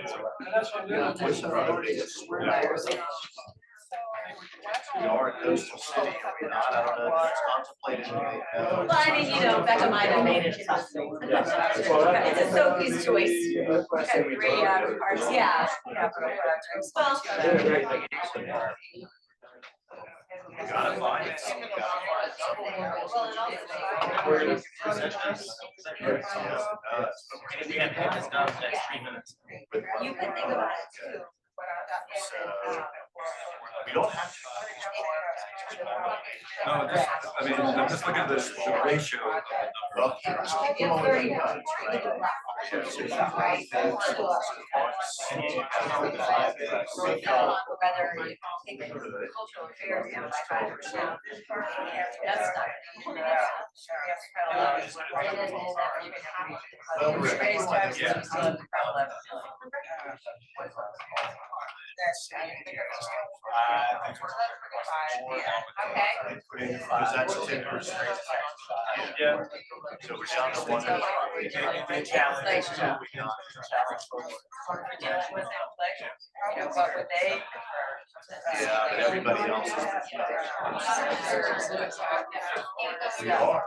We are a coastal city, we're not, I don't know if it's contemplated. Well, I mean, you know, Becca might have made it tough. It's a Sophie's choice. Cut 3 out of parks. Yeah. Capital projects. Well, Gotta find it. We're gonna present this. We have this done in the next 3 minutes. You can think about it too. We don't have to. No, just, I mean, I'm just looking at this, the ratio of the number. It's very much. Whether you take the cultural affairs down by 5%. That's not. Well, we raised taxes, we still have to file 11 Okay. Because that's 10%. Yeah. So we're down to one. The challenge. You know, what would they prefer? Yeah, but everybody else is. We are.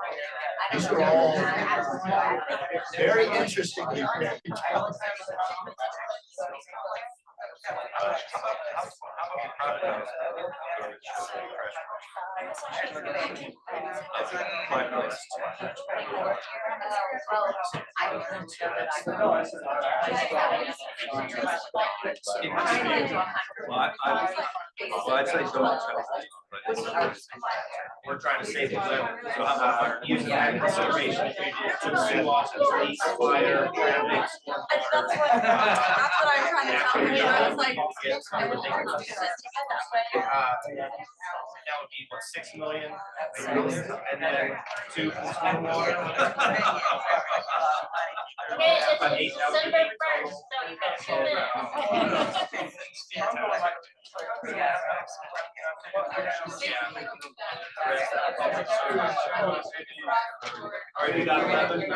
These are all very interesting. Well, I'd say don't tell. We're trying to save the limit, so how about using that in consideration, to see losses, police, fire, traffic. That's what I'm trying to tell you, I was like. I would think we're just gonna take it that way. That would be what, 6 million? And then 2 from stormwater. Okay, it's December 1st, so you got 2 minutes. Already got 11.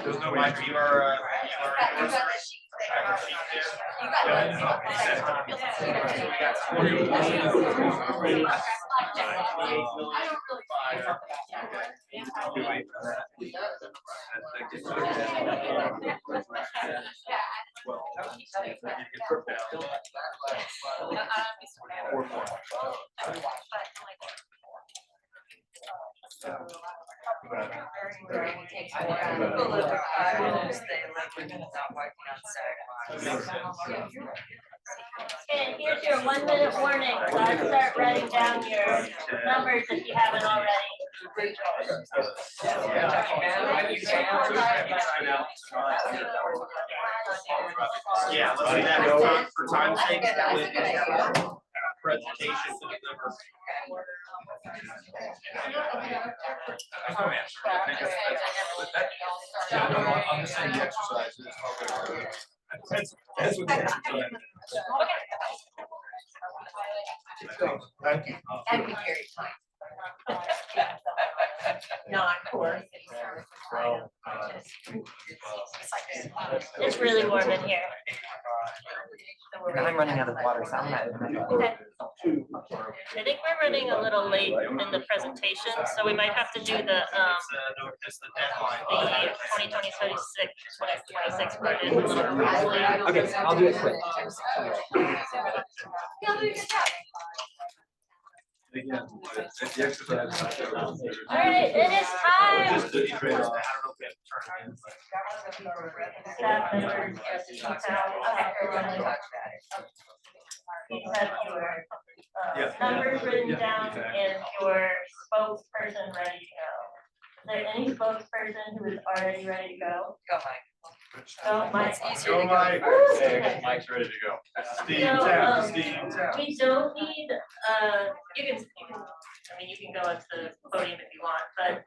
There's no Mike, way. you are, You got the sheet And here's your 1 minute warning, so start writing down your numbers if you haven't already. yeah, let's do that for time's sake. Presentation to deliver. There's no answer. I think yeah, no, I'm just saying the exercise is. That's what. Thank you. and be very kind. Non-core city service requirements. It's really warm in here. I'm running out of water, so I'm not. Okay. I think we're running a little late in the presentation, so we might have to do the It's the deadline. 2026 budget a little quickly. Okay, I'll do it quick. You'll do a good job. Again, it's the exercise. All right, it is time. Just to trade off. Staff members, you have your numbers written down and your spokesperson ready to go. Is there any spokesperson who is already ready to go? Go, Mike. Go, Mike. It's easier to go. Mike. Okay. Mike's ready to go. Steve, So, tap, Steve. We don't need, you can go up to the podium if you want, but,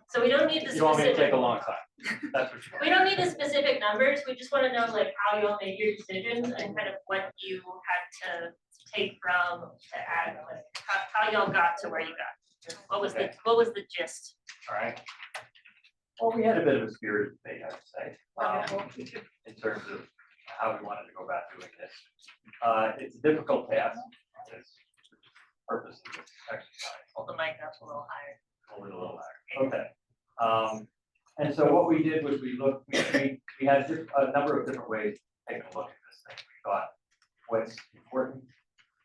so we don't need the You want me to take specific, a long time? That's what you. we don't need the specific numbers, we just wanna know like how you all made your decisions and kind of what you had to take from to add, like, how y'all got to where you got. What was the gist? All right. Well, we had a bit of a spirited debate, I would say, in terms of how we wanted to go about doing this. It's a difficult task. It's the purpose of this exercise. Hold the mic up a little higher. a little higher, okay. And so what we did was we looked, we had a number of different ways to take a look at this thing. We thought what's important,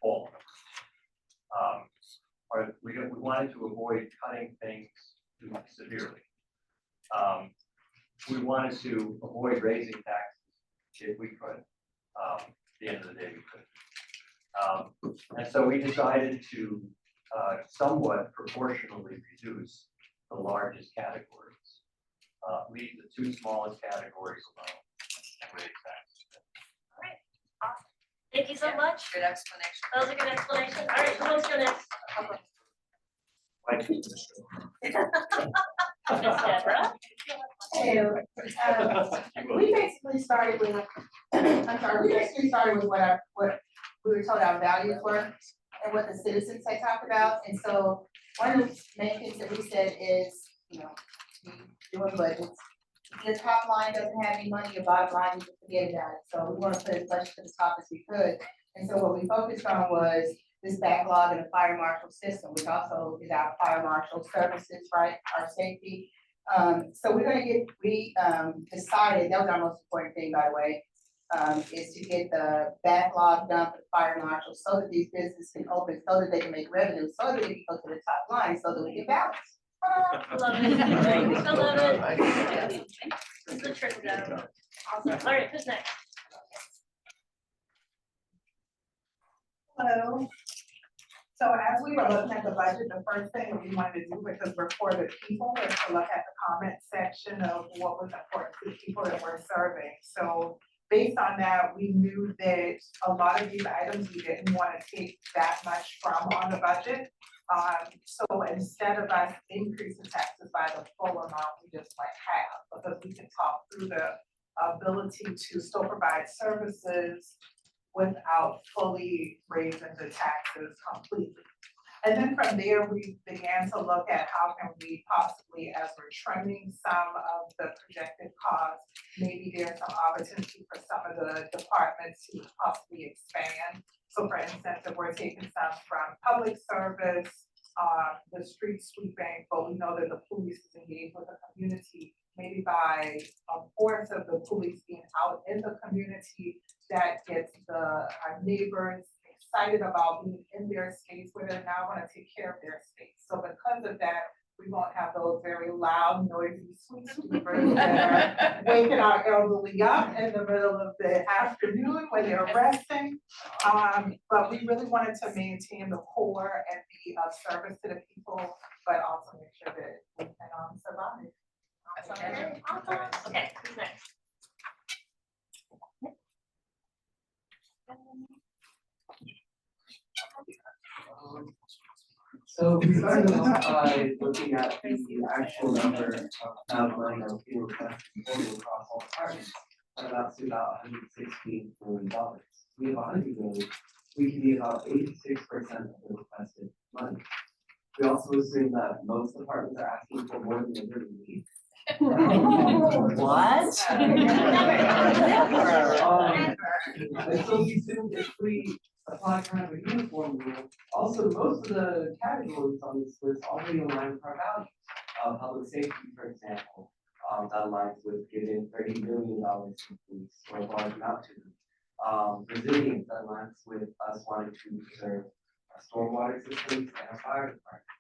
all of them. Or we wanted to avoid cutting things too severely. We wanted to avoid raising taxes if we could. At the end of the day, we could. And so we decided to somewhat proportionally reduce the largest categories. Leave the two smallest categories alone and raise taxes. All right, awesome. Thank you so Yeah, much. Good explanation. That was a good explanation. All right, who wants to go next? Miss Deborah? We basically started with, I'm sorry, we basically started with what we were told our values were and what the citizens had talked about. And so one of the main things that we said is, you know, doing budgets. If the top line doesn't have any money, your bottom line, you can forget about it. So we want to put as much to the top as we could. And so what we focused on was this backlog in the fire marshal system, which also is our fire marshal services, right, our safety. So we're gonna get, we decided, that was our most important thing, by the way, is to get the backlog done for the fire marshal so that these businesses can open, so that they can make revenue, so that they can go to the top line, so that we can balance. Love it. I love it. This is the trick down. Awesome. All right, who's next? Hello. So as we were looking at the budget, the first thing that we wanted to do, because we're for the people, is to look at the comment section of what was important to the people that we're serving. So based on that, we knew that a lot of these items we didn't want to take that much from on the budget. So instead of us increasing taxes by the full amount, we just went half, because we can talk through the ability to still provide services without fully raising the taxes completely. And then from there, we began to look at how can we possibly, as we're trimming some of the projected costs, maybe there's some opportunity for some of the departments to possibly expand. So for instance, if we're taking some from public service, the street sweeping, but we know that the police is engaged with the community, maybe by a fourth of the police being out in the community, that gets our neighbors excited about being in their space where they're now going to take care of their space. So because of that, we won't have those very loud, noisy street sweepers that are waking our elderly up in the middle of the afternoon when they're resting. But we really wanted to maintain the core and be of service to the people, but also make sure that we can survive. Okay, who's next? So we started off by looking at the actual number of money that was being requested across all departments. That amounts to about $116 million. We have $100 million. We can be about 86% of the requested money. We also assume that most departments are asking for more than they really need. What? And so we assume if we apply kind of a uniform rule, also most of the categories on this list already align with our values. Public safety, for example, that aligns with giving $30 million to police or a large amount to them. Resilience, that aligns with us wanting to preserve our stormwater systems and our fire department.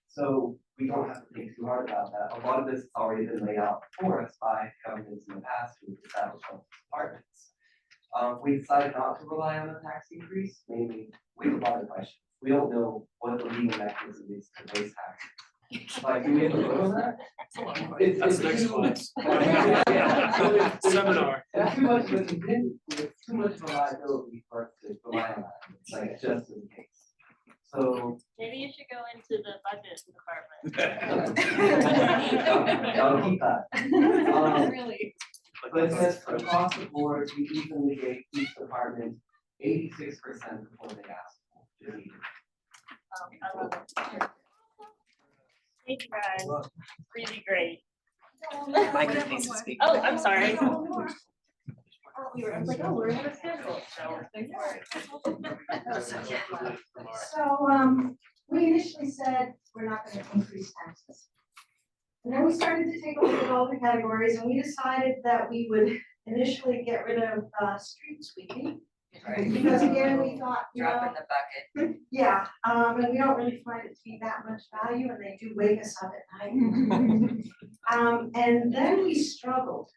So we don't have to think too hard about that. A lot of this has already been laid out for us by governments in the past who established those departments. We decided not to rely on the tax increase, mainly we have a lot of questions. We don't know what the legal mechanism is to raise taxes. Like, do we have to vote on that? That's next class. Seminar. It's too much of a contingency, it's too much of a liability for us to rely on that. It's like just in case. So Maybe you should go into the budget department. I'll keep that. Really? But it says across the board, we evenly gave each department 86% of what they asked for. I love it. Thank you guys. Really great. Mike needs to speak. Oh, I'm sorry. I was like, oh, we're in a schedule. So, we initially said we're not gonna increase taxes. categories, and we decided that we would initially get rid of street sweeping. Right. Because again, we thought, you Drop know, in the bucket. yeah, and we don't really find it to be that much value, and they do wake us up at night. And then we struggled,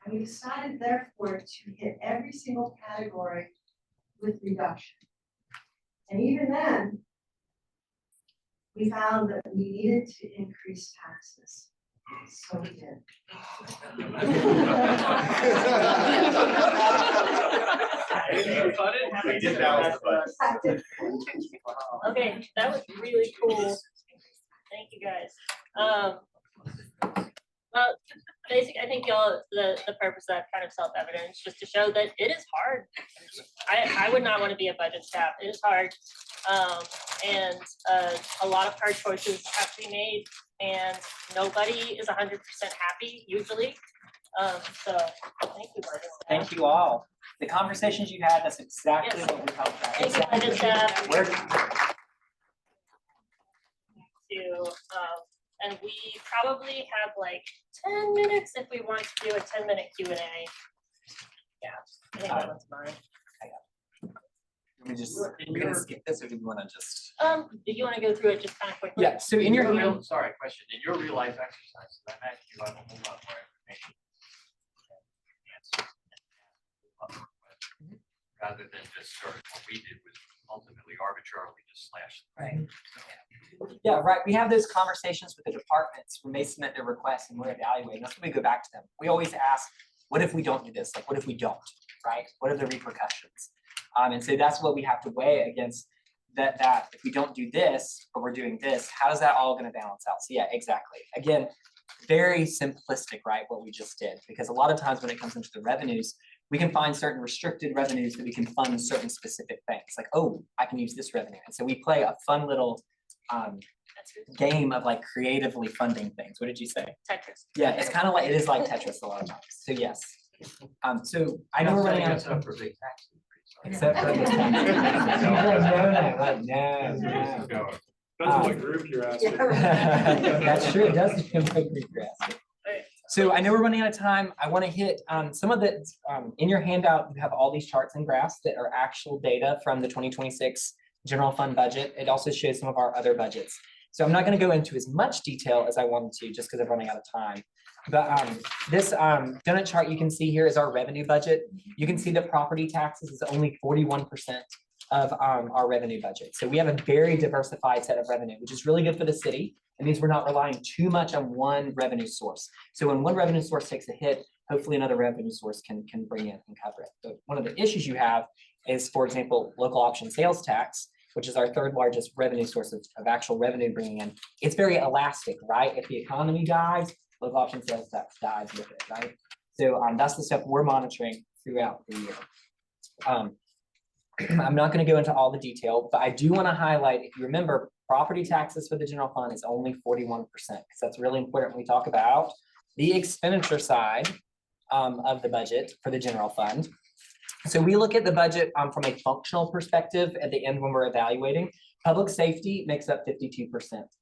and we decided therefore to hit every single category with reduction. And even then, we found that we needed to increase taxes, so we did. We did balance the budget. Okay, that was really cool. Thank you, guys. Well, basically, I think y'all, the purpose of that kind of self-evident is just to show that it is hard. I would not want to be a budget staff. It is hard. And a lot of hard choices have to be made, and nobody is 100% happy usually. So thank you, budget staff. Thank you all. The conversations you had, that's exactly Yes. what we talked about. Thank you, budget staff. We're- And we probably have like 10 minutes if we want to do a 10-minute Q&A. Yeah, I think that one's mine. Let me just, we're gonna skip this, or do we wanna just? Do you want to go through it just kind of quickly? Yeah, so in your hand, real, sorry, question, in your real life exercises, I imagine you have a whole lot more information. Rather than just sort of what we did was ultimately arbitrarily just slash. right. Yeah, right. We have those conversations with the departments when they submit their requests and we're evaluating. That's when we go back to them. We always ask, what if we don't do this? Like, what if we don't, right? What are the repercussions? And so that's what we have to weigh against that if we don't do this, but we're doing this, how is that all gonna balance out? So yeah, exactly. Again, very simplistic, right, what we just did, because a lot of times when it comes into the revenues, we can find certain restricted revenues that we can fund certain specific things, like, oh, I can use this revenue. And so we play a fun little game of like creatively funding things. What did you say? Tetris. Yeah, it's kind of like, it is like Tetris a lot of times. So yes. So I know we're running out of time. For big tax increase. Except for. No. That's what group you're asking. That's true, it does depend what group you're asking. So I know we're running out of time. I want to hit some of the, in your handout, you have all these charts and graphs that are actual data from the 2026 general fund budget. It also shows some of our other budgets. So I'm not going to go into as much detail as I wanted to, just because I'm running out of time. But this donut chart you can see here is our revenue budget. You can see that property taxes is only 41% of our revenue budget. So we have a very diversified set of revenue, which is really good for the city. It means we're not relying too much on one revenue source. So when one revenue source takes a hit, hopefully another revenue source can bring in and cover it. But one of the issues you have is, for example, local option sales tax, which is our third largest revenue source of actual revenue bringing in. It's very elastic, right? If the economy dies, local option sales tax dies with it, right? So that's the stuff we're monitoring throughout the year. I'm not going to go into all the detail, but I do want to highlight, if you remember, property taxes for the general fund is only 41%, because that's really important when we talk about the expenditure side of the budget for the general fund. So we look at the budget from a functional perspective at the end when we're evaluating. Public safety makes up 52%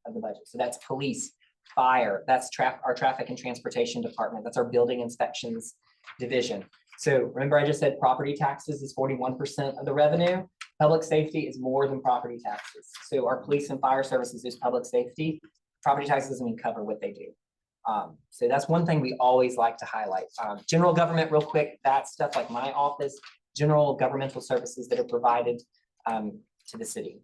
of the budget. So that's police, fire, that's our traffic and transportation department, that's our building inspections division. So remember, I just said property taxes is 41% of the revenue. Public safety is more than property taxes. So our police and fire services is public safety. Property taxes doesn't even cover what they do. So that's one thing we always like to highlight. General government, real quick, that's stuff like my office, general governmental services that are provided to the city.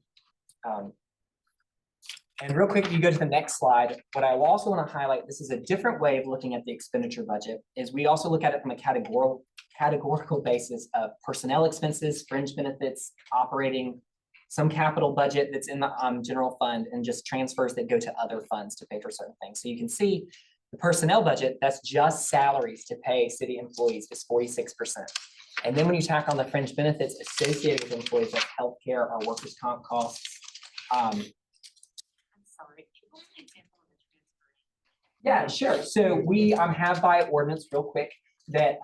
And real quick, if you go to the next slide, what I will also want to highlight, this is a different way of looking at the expenditure budget, is we also look at it from a categorical basis of personnel expenses, fringe benefits, operating, some capital budget that's in the general fund, and just transfers that go to other funds to pay for certain things. So you can see the personnel budget, that's just salaries to pay city employees, is 46%. And then when you tack on the fringe benefits associated with employees, like healthcare or workers' comp costs. Yeah, sure. So we have by ordinance, real quick, that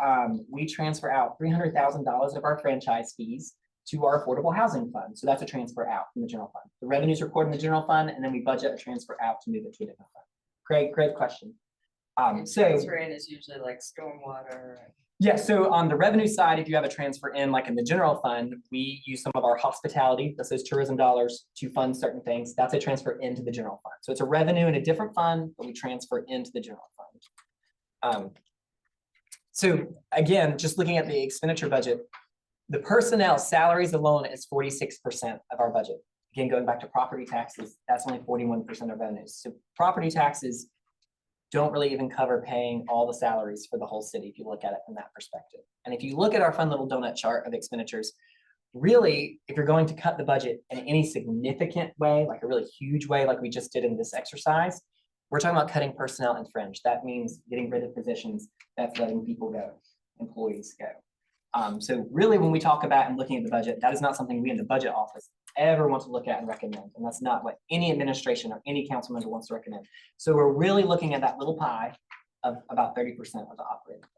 we transfer out $300,000 of our franchise fees to our affordable housing fund. So that's a transfer out from the general fund. The revenues recorded in the general fund, and then we budget a transfer out to move it to a different fund. Great question. So Transfer in is usually like stormwater. yeah, so on the revenue side, if you have a transfer in, like in the general fund, we use some of our hospitality, that's those tourism dollars to fund certain things. That's a transfer into the general fund. So it's a revenue in a different fund, but we transfer into the general fund. So again, just looking at the expenditure budget, the personnel salaries alone is 46% of our budget. Again, going back to property taxes, that's only 41% of revenues. So property taxes don't really even cover paying all the salaries for the whole city, if you look at it from that perspective. And if you look at our fun little donut chart of expenditures, really, if you're going to cut the budget in any significant way, like a really huge way, like we just did in this exercise, we're talking about cutting personnel and fringe. That means getting rid of positions, that's letting people go, employees go. So really, when we talk about and looking at the budget, that is not something we in the budget office ever want to look at and recommend. And that's not what any administration or any council member wants to recommend. So we're really looking at that little pie of about 30% of the operating budget.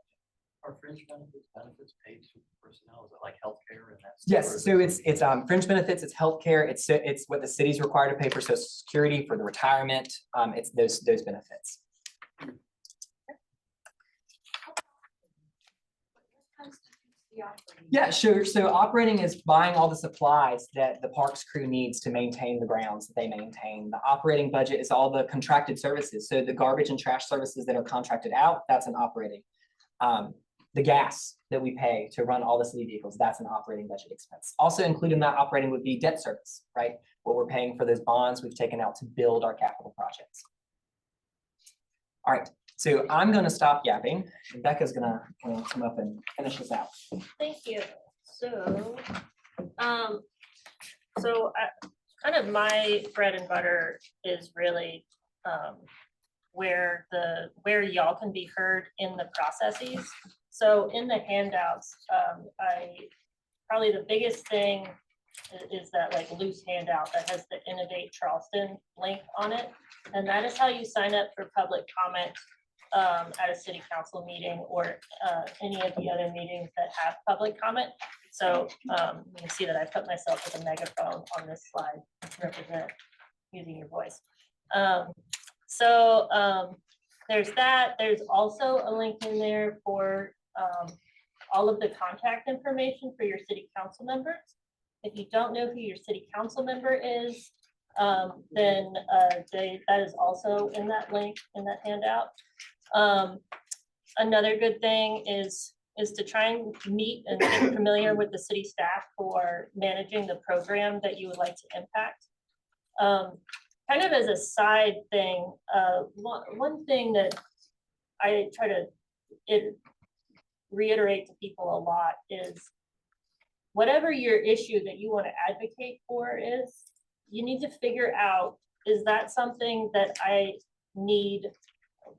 Are fringe benefits paid to personnel? Is it like healthcare and that? Yes, so it's fringe benefits, it's healthcare, it's what the city's required to pay for Social Security, for the retirement, it's those benefits. Yeah, sure. So operating is buying all the supplies that the parks crew needs to maintain the grounds that they maintain. The operating budget is all the contracted services. So the garbage and trash services that are contracted out, that's an operating. The gas that we pay to run all the city vehicles, that's an operating budget expense. Also included in that operating would be debt service, right? What we're paying for those bonds we've taken out to build our capital projects. All right. So I'm going to stop yapping. Becca's going to come up and finish this out. Thank you. So, kind of my bread and butter is really where y'all can be heard in the processes. So in the handouts, probably the biggest thing is that like loose handout that has the Innovate Charleston link on it. And that is how you sign up for public comment at a city council meeting or any of the other meetings that have public comment. So you can see that I put myself with a megaphone on this slide to represent using your voice. There's that. There's also a link in there for all of the contact information for your city council members. If you don't know who your city council member is, then that is also in that link in that handout. Another good thing is to try and meet and get familiar with the city staff who are managing the program that you would like to impact. Kind of as a side thing, one thing that I try to reiterate to people a lot is whatever your issue that you want to advocate for is, you need to figure out, is that something that I need,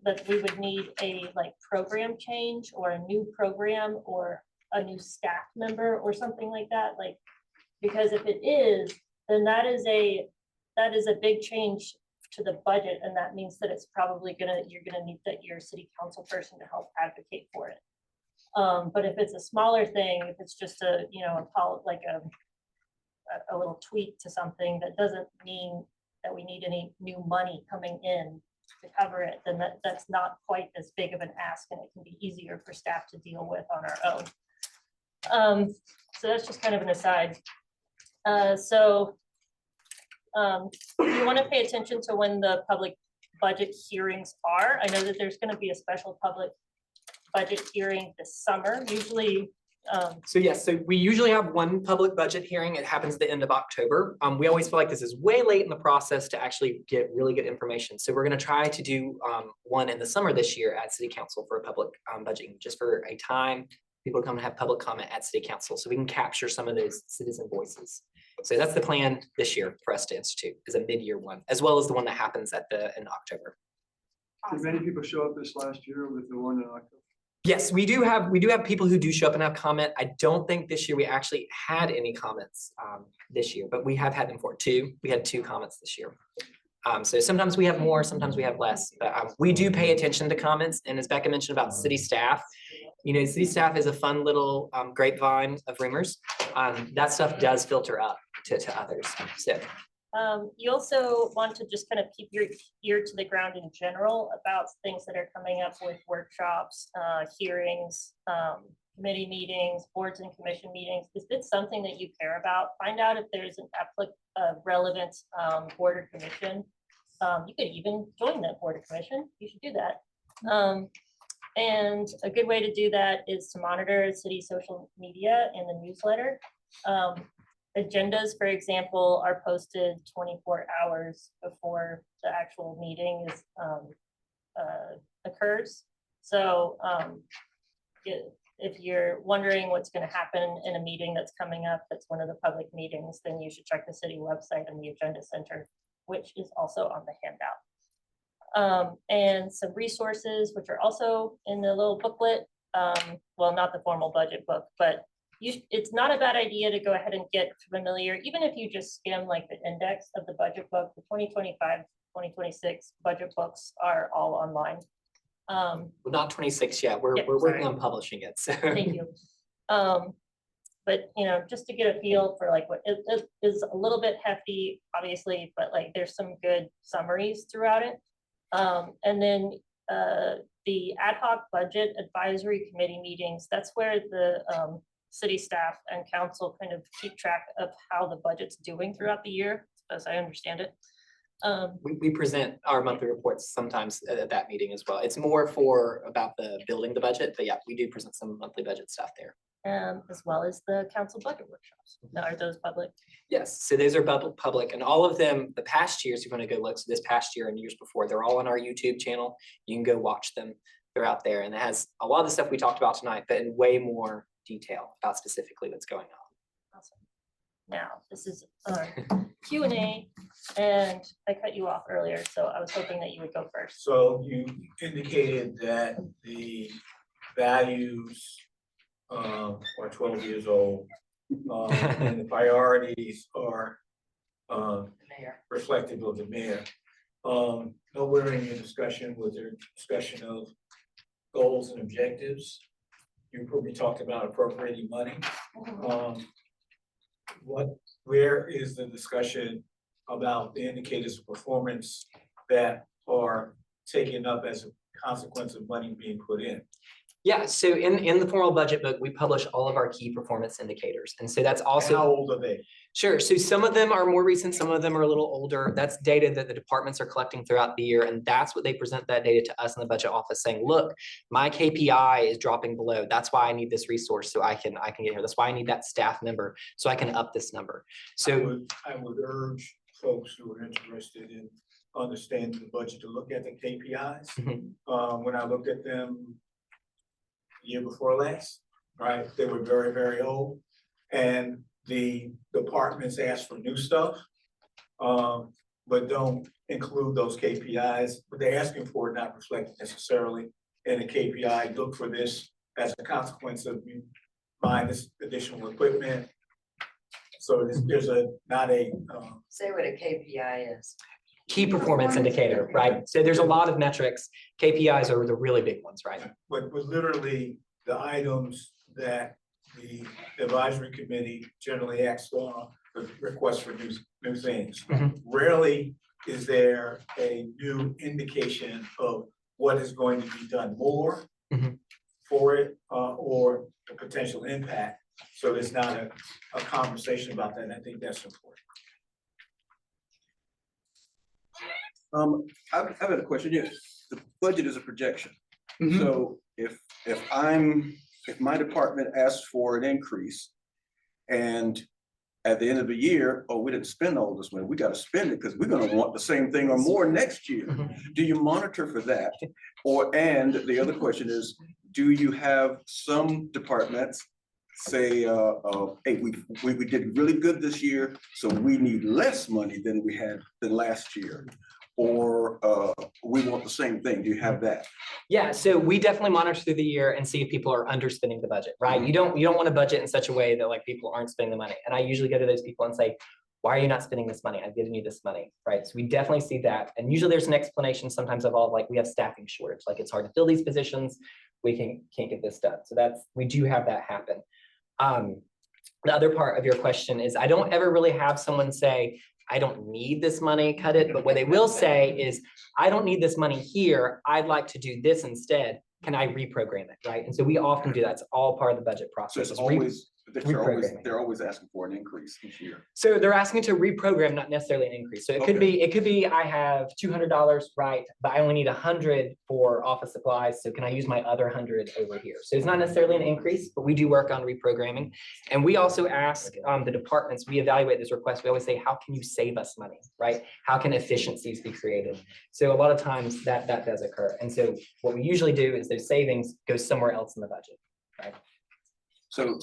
that we would need a like program change or a new program or a new staff member or something like that? Like, because if it is, then that is a big change to the budget, and that means that it's probably you're gonna need your city council person to help advocate for it. But if it's a smaller thing, if it's just a little tweak to something that doesn't mean that we need any new money coming in to cover it, then that's not quite as big of an ask, and it can be easier for staff to deal with on our own. So that's just kind of an aside. You want to pay attention to when the public budget hearings are. I know that there's going to be a special public budget hearing this summer, usually. So yes, so we usually have one public budget hearing. It happens at the end of October. We always feel like this is way late in the process to actually get really good information. So we're going to try to do one in the summer this year at City Council for a public budgeting, just for a time. People come and have public comment at City Council so we can capture some of those citizen voices. So that's the plan this year for us to institute, is a mid-year one, as well as the one that happens in October. Did many people show up this last year with the one in October? Yes, we do have people who do show up and have comment. I don't think this year we actually had any comments this year, but we have had them for two. We had 2 comments this year. So sometimes we have more, sometimes we have less, but we do pay attention to comments. And as Becca mentioned about city staff, city staff is a fun little grapevine of rumors. That stuff does filter up to others. So You also want to just kind of keep your ear to the ground in general about things that are coming up with workshops, hearings, committee meetings, boards and commission meetings. If it's something that you care about, find out if there's an relevant board or commission. You could even join that board or commission. You should do that. And a good way to do that is to monitor city social media and the newsletter. Agendas, for example, are posted 24 hours before the actual meeting is occurs. So if you're wondering what's going to happen in a meeting that's coming up, that's one of the public meetings, then you should check the city website and the agenda center, which is also on the handout. And some resources, which are also in the little booklet. Well, not the formal budget book, but it's not a bad idea to go ahead and get familiar, even if you just skim like the index of the budget book. The 2025, 2026 budget books are all online. Well, not 26 yet. We're Yeah, working sorry. on publishing it. So. Thank you. But just to get a feel for like what it is a little bit hefty, obviously, but like there's some good summaries throughout it. And then the ad hoc budget advisory committee meetings, that's where the city staff and council kind of keep track of how the budget's doing throughout the year, as I understand it. We present our monthly reports sometimes at that meeting as well. It's more for about the building the budget, but yeah, we do present some monthly budget stuff there. As well as the council budget workshops. Now, are those public? Yes, so those are public, and all of them, the past years, you're going to go look, so this past year and years before, they're all on our YouTube channel. You can go watch them. They're out there, and it has a lot of the stuff we talked about tonight, but in way more detail about specifically what's going on. Awesome. Now, this is our Q&A, and I cut you off earlier, so I was hoping that you would go first. So you indicated that the values are 12 years old, and the priorities are reflective of the mayor. Nowhere in your discussion was there discussion of goals and objectives. You probably talked about appropriating money. Where is the discussion about the indicators of performance that are taken up as a consequence of money being put in? Yeah, so in the formal budget book, we publish all of our key performance indicators. And so that's also— How old are they? Sure, so some of them are more recent, some of them are a little older. That's data that the departments are collecting throughout the year. And that's what they present that data to us in the budget office saying, look, my KPI is dropping below. That's why I need this resource so I can get here. That's why I need that staff member so I can up this number. So I would urge folks who are interested in understanding the budget to look at the KPIs. When I looked at them the year before last, right? They were very, very old. And the departments ask for new stuff, but don't include those KPIs. But they're asking for it, not reflected necessarily in a KPI. Look for this as a consequence of you buying this additional equipment. So there's not a Say what a KPI is. key performance indicator, right? So there's a lot of metrics. KPIs are the really big ones, right? But literally the items that the advisory committee generally acts on, the request for new things. Rarely is there a new indication of what is going to be done more for it or the potential impact. So there's not a conversation about that. And I think that's important. I've had a question. Yes, the budget is a projection. So if my department asks for an increase and at the end of the year, oh, we didn't spend all this money, we got to spend it because we're going to want the same thing or more next year. Do you monitor for that? And the other question is, do you have some departments say, hey, we did really good this year, so we need less money than we had than last year? Or we want the same thing? Do you have that? Yeah, so we definitely monitor through the year and see if people are underspending the budget, right? You don't want to budget in such a way that like people aren't spending the money. And I usually go to those people and say, why are you not spending this money? I've given you this money, right? So we definitely see that. And usually there's an explanation sometimes of all like we have staffing shortage, like it's hard to fill these positions. We can't get this done. So we do have that happen. The other part of your question is I don't ever really have someone say, I don't need this money, cut it. But what they will say is, I don't need this money here. I'd like to do this instead. Can I reprogram it, right? And so we often do that. It's all part of the budget So process. it's is re- always, reprogramming. they're always asking for an increase each year. So they're asking to reprogram, not necessarily an increase. So it could be, I have $200, right? But I only need 100 for office supplies. So can I use my other 100 over here? So it's not necessarily an increase, but we do work on reprogramming. And we also ask the departments, we evaluate this request. We always say, how can you save us money, right? How can efficiencies be created? So a lot of times that does occur. And so what we usually do is those savings go somewhere else in the budget, right? So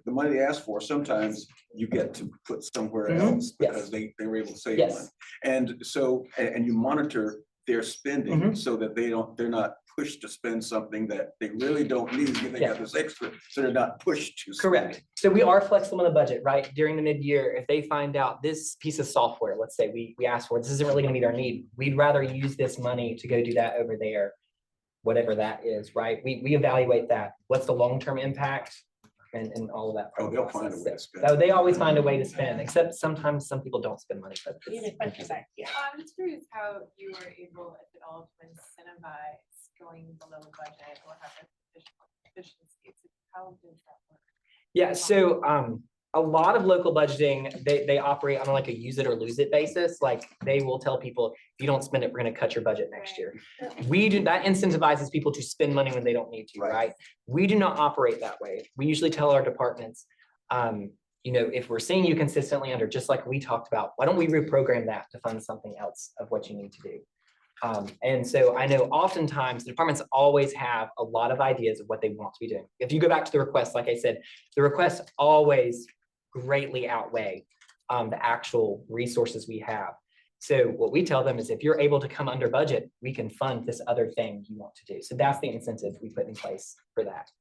the money they ask for, sometimes you get to put somewhere Mhm. else Yes. because they were able to save Yes. money. And so, and you monitor their spending Mhm. so that they're not pushed to spend something that they really don't need. They have this extra, so they're not pushed to. spend Correct. it. So we are flexible in the budget, right? During the mid-year, if they find out this piece of software, let's say we ask for, this isn't really gonna meet our need. We'd rather use this money to go do that over there, whatever that is, right? We evaluate that. What's the long-term impact and all of that. Oh, they'll find a way to process. spend. So they always find a way to spend, except sometimes some people don't spend money, but You need a question back here. I'm just curious how you were able, if at all, to incentivize going below budget or have efficiencies. How does that work? yeah, so a lot of local budgeting, they operate on like a use it or lose it basis. Like they will tell people, if you don't spend it, we're gonna cut your budget next year. We do, that incentivizes people to spend money when they don't need to, right? We do not operate that way. We usually tell our departments, you know, if we're seeing you consistently under, just like we talked about, why don't we reprogram that to fund something else of what you need to do? And so I know oftentimes the departments always have a lot of ideas of what they want to be doing. If you go back to the request, like I said, the requests always greatly outweigh the actual resources we have. So what we tell them is if you're able to come under budget, we can fund this other thing you want to do. So that's the incentive we put in place for that.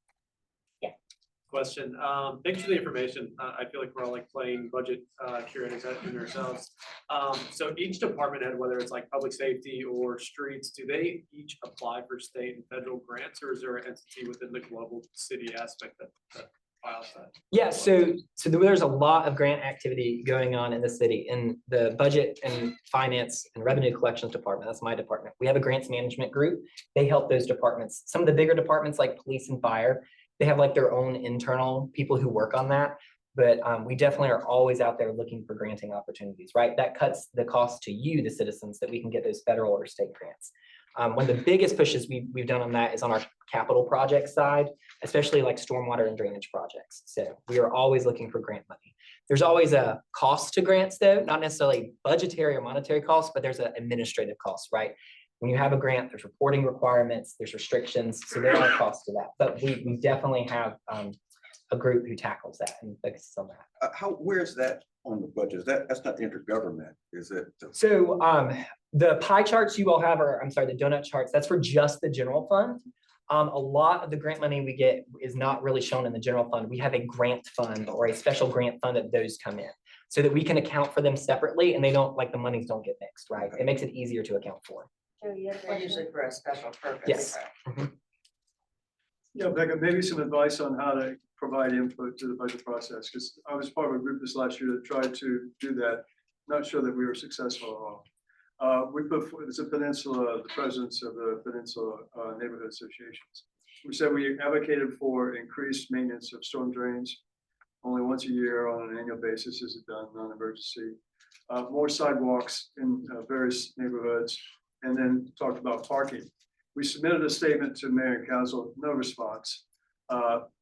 Question. Thanks for the information. I feel like we're all like playing budget curators in ourselves. So each department head, whether it's like public safety or streets, do they each apply for state and federal grants, or is there an entity within the global city aspect that files that? Yeah, so there's a lot of grant activity going on in the city. In the budget and finance and revenue collections department, that's my department. We have a grants management group. They help those departments. Some of the bigger departments like police and fire, they have like their own internal people who work on that. But we definitely are always out there looking for granting opportunities, right? That cuts the cost to you, the citizens, that we can get those federal or state grants. One of the biggest pushes we've done on that is on our capital project side, especially like stormwater and drainage projects. So we are always looking for grant money. There's always a cost to grants though, not necessarily budgetary or monetary costs, but there's an administrative cost, right? When you have a grant, there's reporting requirements, there's restrictions, so there are costs to that. But we definitely have a group who tackles that and focuses on that. Where is that on the budget? That's not intergovernment, is it? So the pie charts you all have, or I'm sorry, the donut charts, that's for just the general fund. A lot of the grant money we get is not really shown in the general fund. We have a grant fund or a special grant fund that those come in so that we can account for them separately and they don't, like the monies don't get mixed, right? It makes it easier to account for. Or usually for a special purpose. Yes. Yeah, Becca, maybe some advice on how to provide input to the budget process, because I was part of a group this last year that tried to do that. Not sure that we were successful at all. We put forward, it's a peninsula, the presidents of the peninsula neighborhood associations. We said we advocated for increased maintenance of storm drains. Only once a year on an annual basis is it done, non-emergency. More sidewalks in various neighborhoods, and then talked about parking. We submitted a statement to Mayor and Council, no response.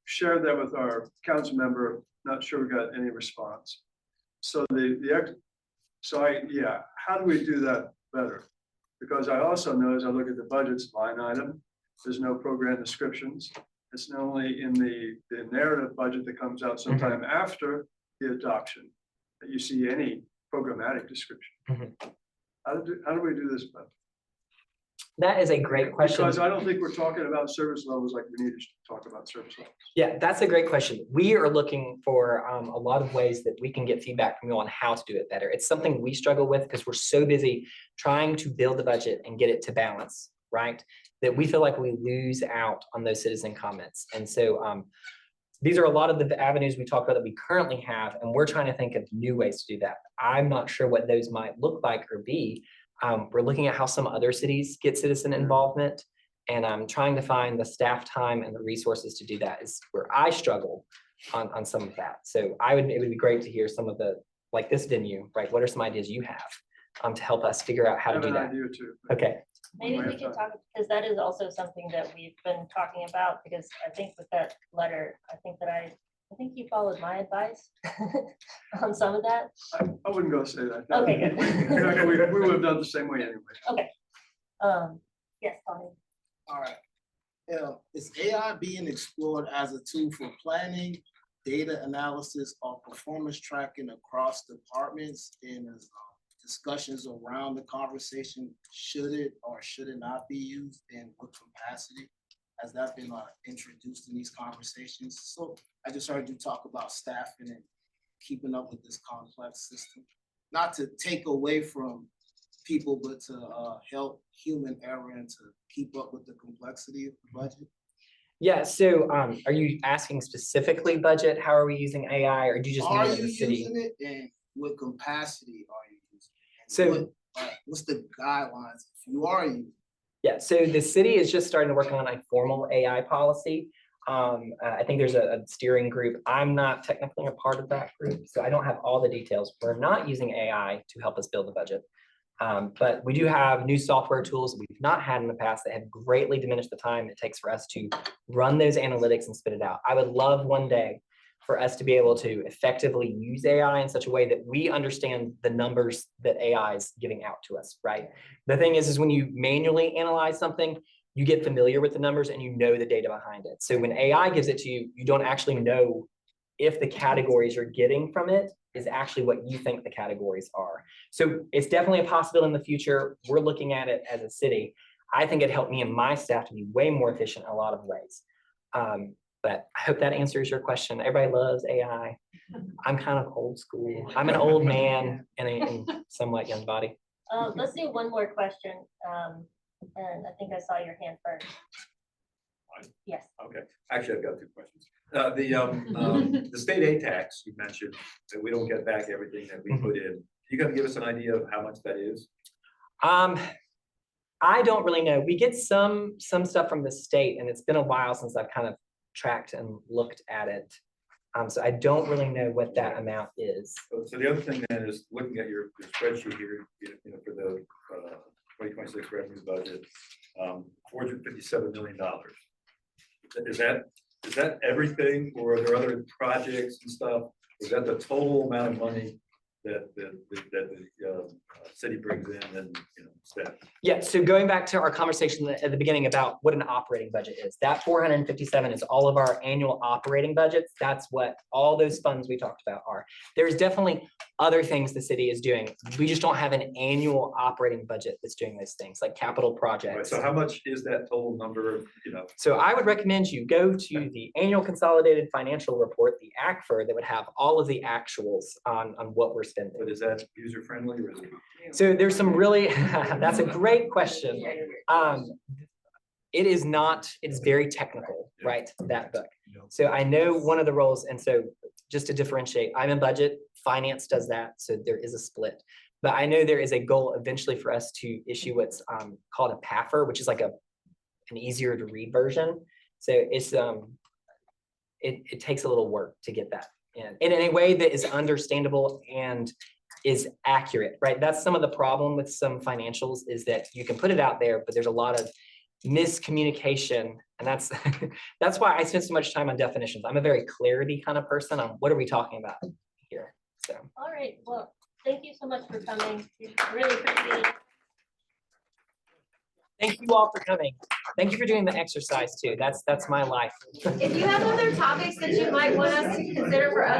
Shared that with our council member, not sure we got any response. So how do we do that better? Because I also know as I look at the budgets line item, there's no program descriptions. It's only in the narrative budget that comes out sometime after the adoption that you see any programmatic description. How do we do this better? That is a great question. Because I don't think we're talking about service levels like we need to talk about service levels. Yeah, that's a great question. We are looking for a lot of ways that we can get feedback from you on how to do it better. It's something we struggle with because we're so busy trying to build the budget and get it to balance, right? That we feel like we lose out on those citizen comments. And so these are a lot of the avenues we talked about that we currently have, and we're trying to think of new ways to do that. I'm not sure what those might look like or be. We're looking at how some other cities get citizen involvement, and I'm trying to find the staff time and the resources to do that is where I struggle on some of that. So it would be great to hear some of the, like this venue, right? What are some ideas you have to help us figure out how to do that? idea too. Okay. Maybe we can talk, because that is also something that we've been talking about, because I think with that letter, I think you followed my advice on some of that. I wouldn't go say that. Okay, good. We would have done the same way anyway. Okay. Yes, Tony. All right. Is AI being explored as a tool for planning, data analysis, or performance tracking across departments? And discussions around the conversation, should it or should it not be used, in what capacity? Has that been introduced in these conversations? So I just heard you talk about staffing and keeping up with this complex system. Not to take away from people, but to help human error and to keep up with the complexity of the budget. Yeah, so are you asking specifically budget? How are we using AI, or do you just mean as a city? Are you using it, and what capacity are you using it? So what's the guidelines if you are using it? Yeah, so the city is just starting to work on a formal AI policy. I think there's a steering group. I'm not technically a part of that group, so I don't have all the details. We're not using AI to help us build the budget. But we do have new software tools that we've not had in the past that have greatly diminished the time it takes for us to run those analytics and spit it out. I would love one day for us to be able to effectively use AI in such a way that we understand the numbers that AI is giving out to us, right? The thing is when you manually analyze something, you get familiar with the numbers and you know the data behind it. So when AI gives it to you, you don't actually know if the categories you're getting from it is actually what you think the categories are. So it's definitely a possibility in the future. We're looking at it as a city. I think it helped me and my staff to be way more efficient in a lot of ways. But I hope that answers your question. Everybody loves AI. I'm kind of old school. I'm an old man in a somewhat young body. Let's do one more question. And I think I saw your hand first. Yes. Okay, actually, I've got two questions. The state aid tax you mentioned, that we don't get back everything that we put in. You got to give us an idea of how much that is? I don't really know. We get some stuff from the state, and it's been a while since I've kind of tracked and looked at it. So I don't really know what that amount is. So the other thing then is looking at your spreadsheet here, for the 2026 revenue budget, $457 million. Is that everything, or are there other projects and stuff? Is that the total amount of money that the city brings in and staff? Yeah, so going back to our conversation at the beginning about what an operating budget is, that 457 is all of our annual operating budgets. That's what all those funds we talked about are. There's definitely other things the city is doing. We just don't have an annual operating budget that's doing those things, like capital projects. Right, so how much is that total number, So I would recommend you go to the annual consolidated financial report, the ACFR, that would have all of the actuals on what we're spending. But is that user friendly, or is it? So there's some really, that's a great question. It is not, it's very technical, right, that book. So I know one of the roles, and so just to differentiate, I'm in budget, finance does that, so there is a split. But I know there is a goal eventually for us to issue what's called a PAFR, which is like an easier to read version. So it's it takes a little work to get that in a way that is understandable and is accurate, right? That's some of the problem with some financials, is that you can put it out there, but there's a lot of miscommunication, and that's that's why I spend so much time on definitions. I'm a very clarity kind of person on what are we talking about here. So all right, well, thank you so much for coming. We really appreciate it. Thank you all for coming. Thank you for doing the exercise too. That's my life. If you have other topics that you might want us to consider for other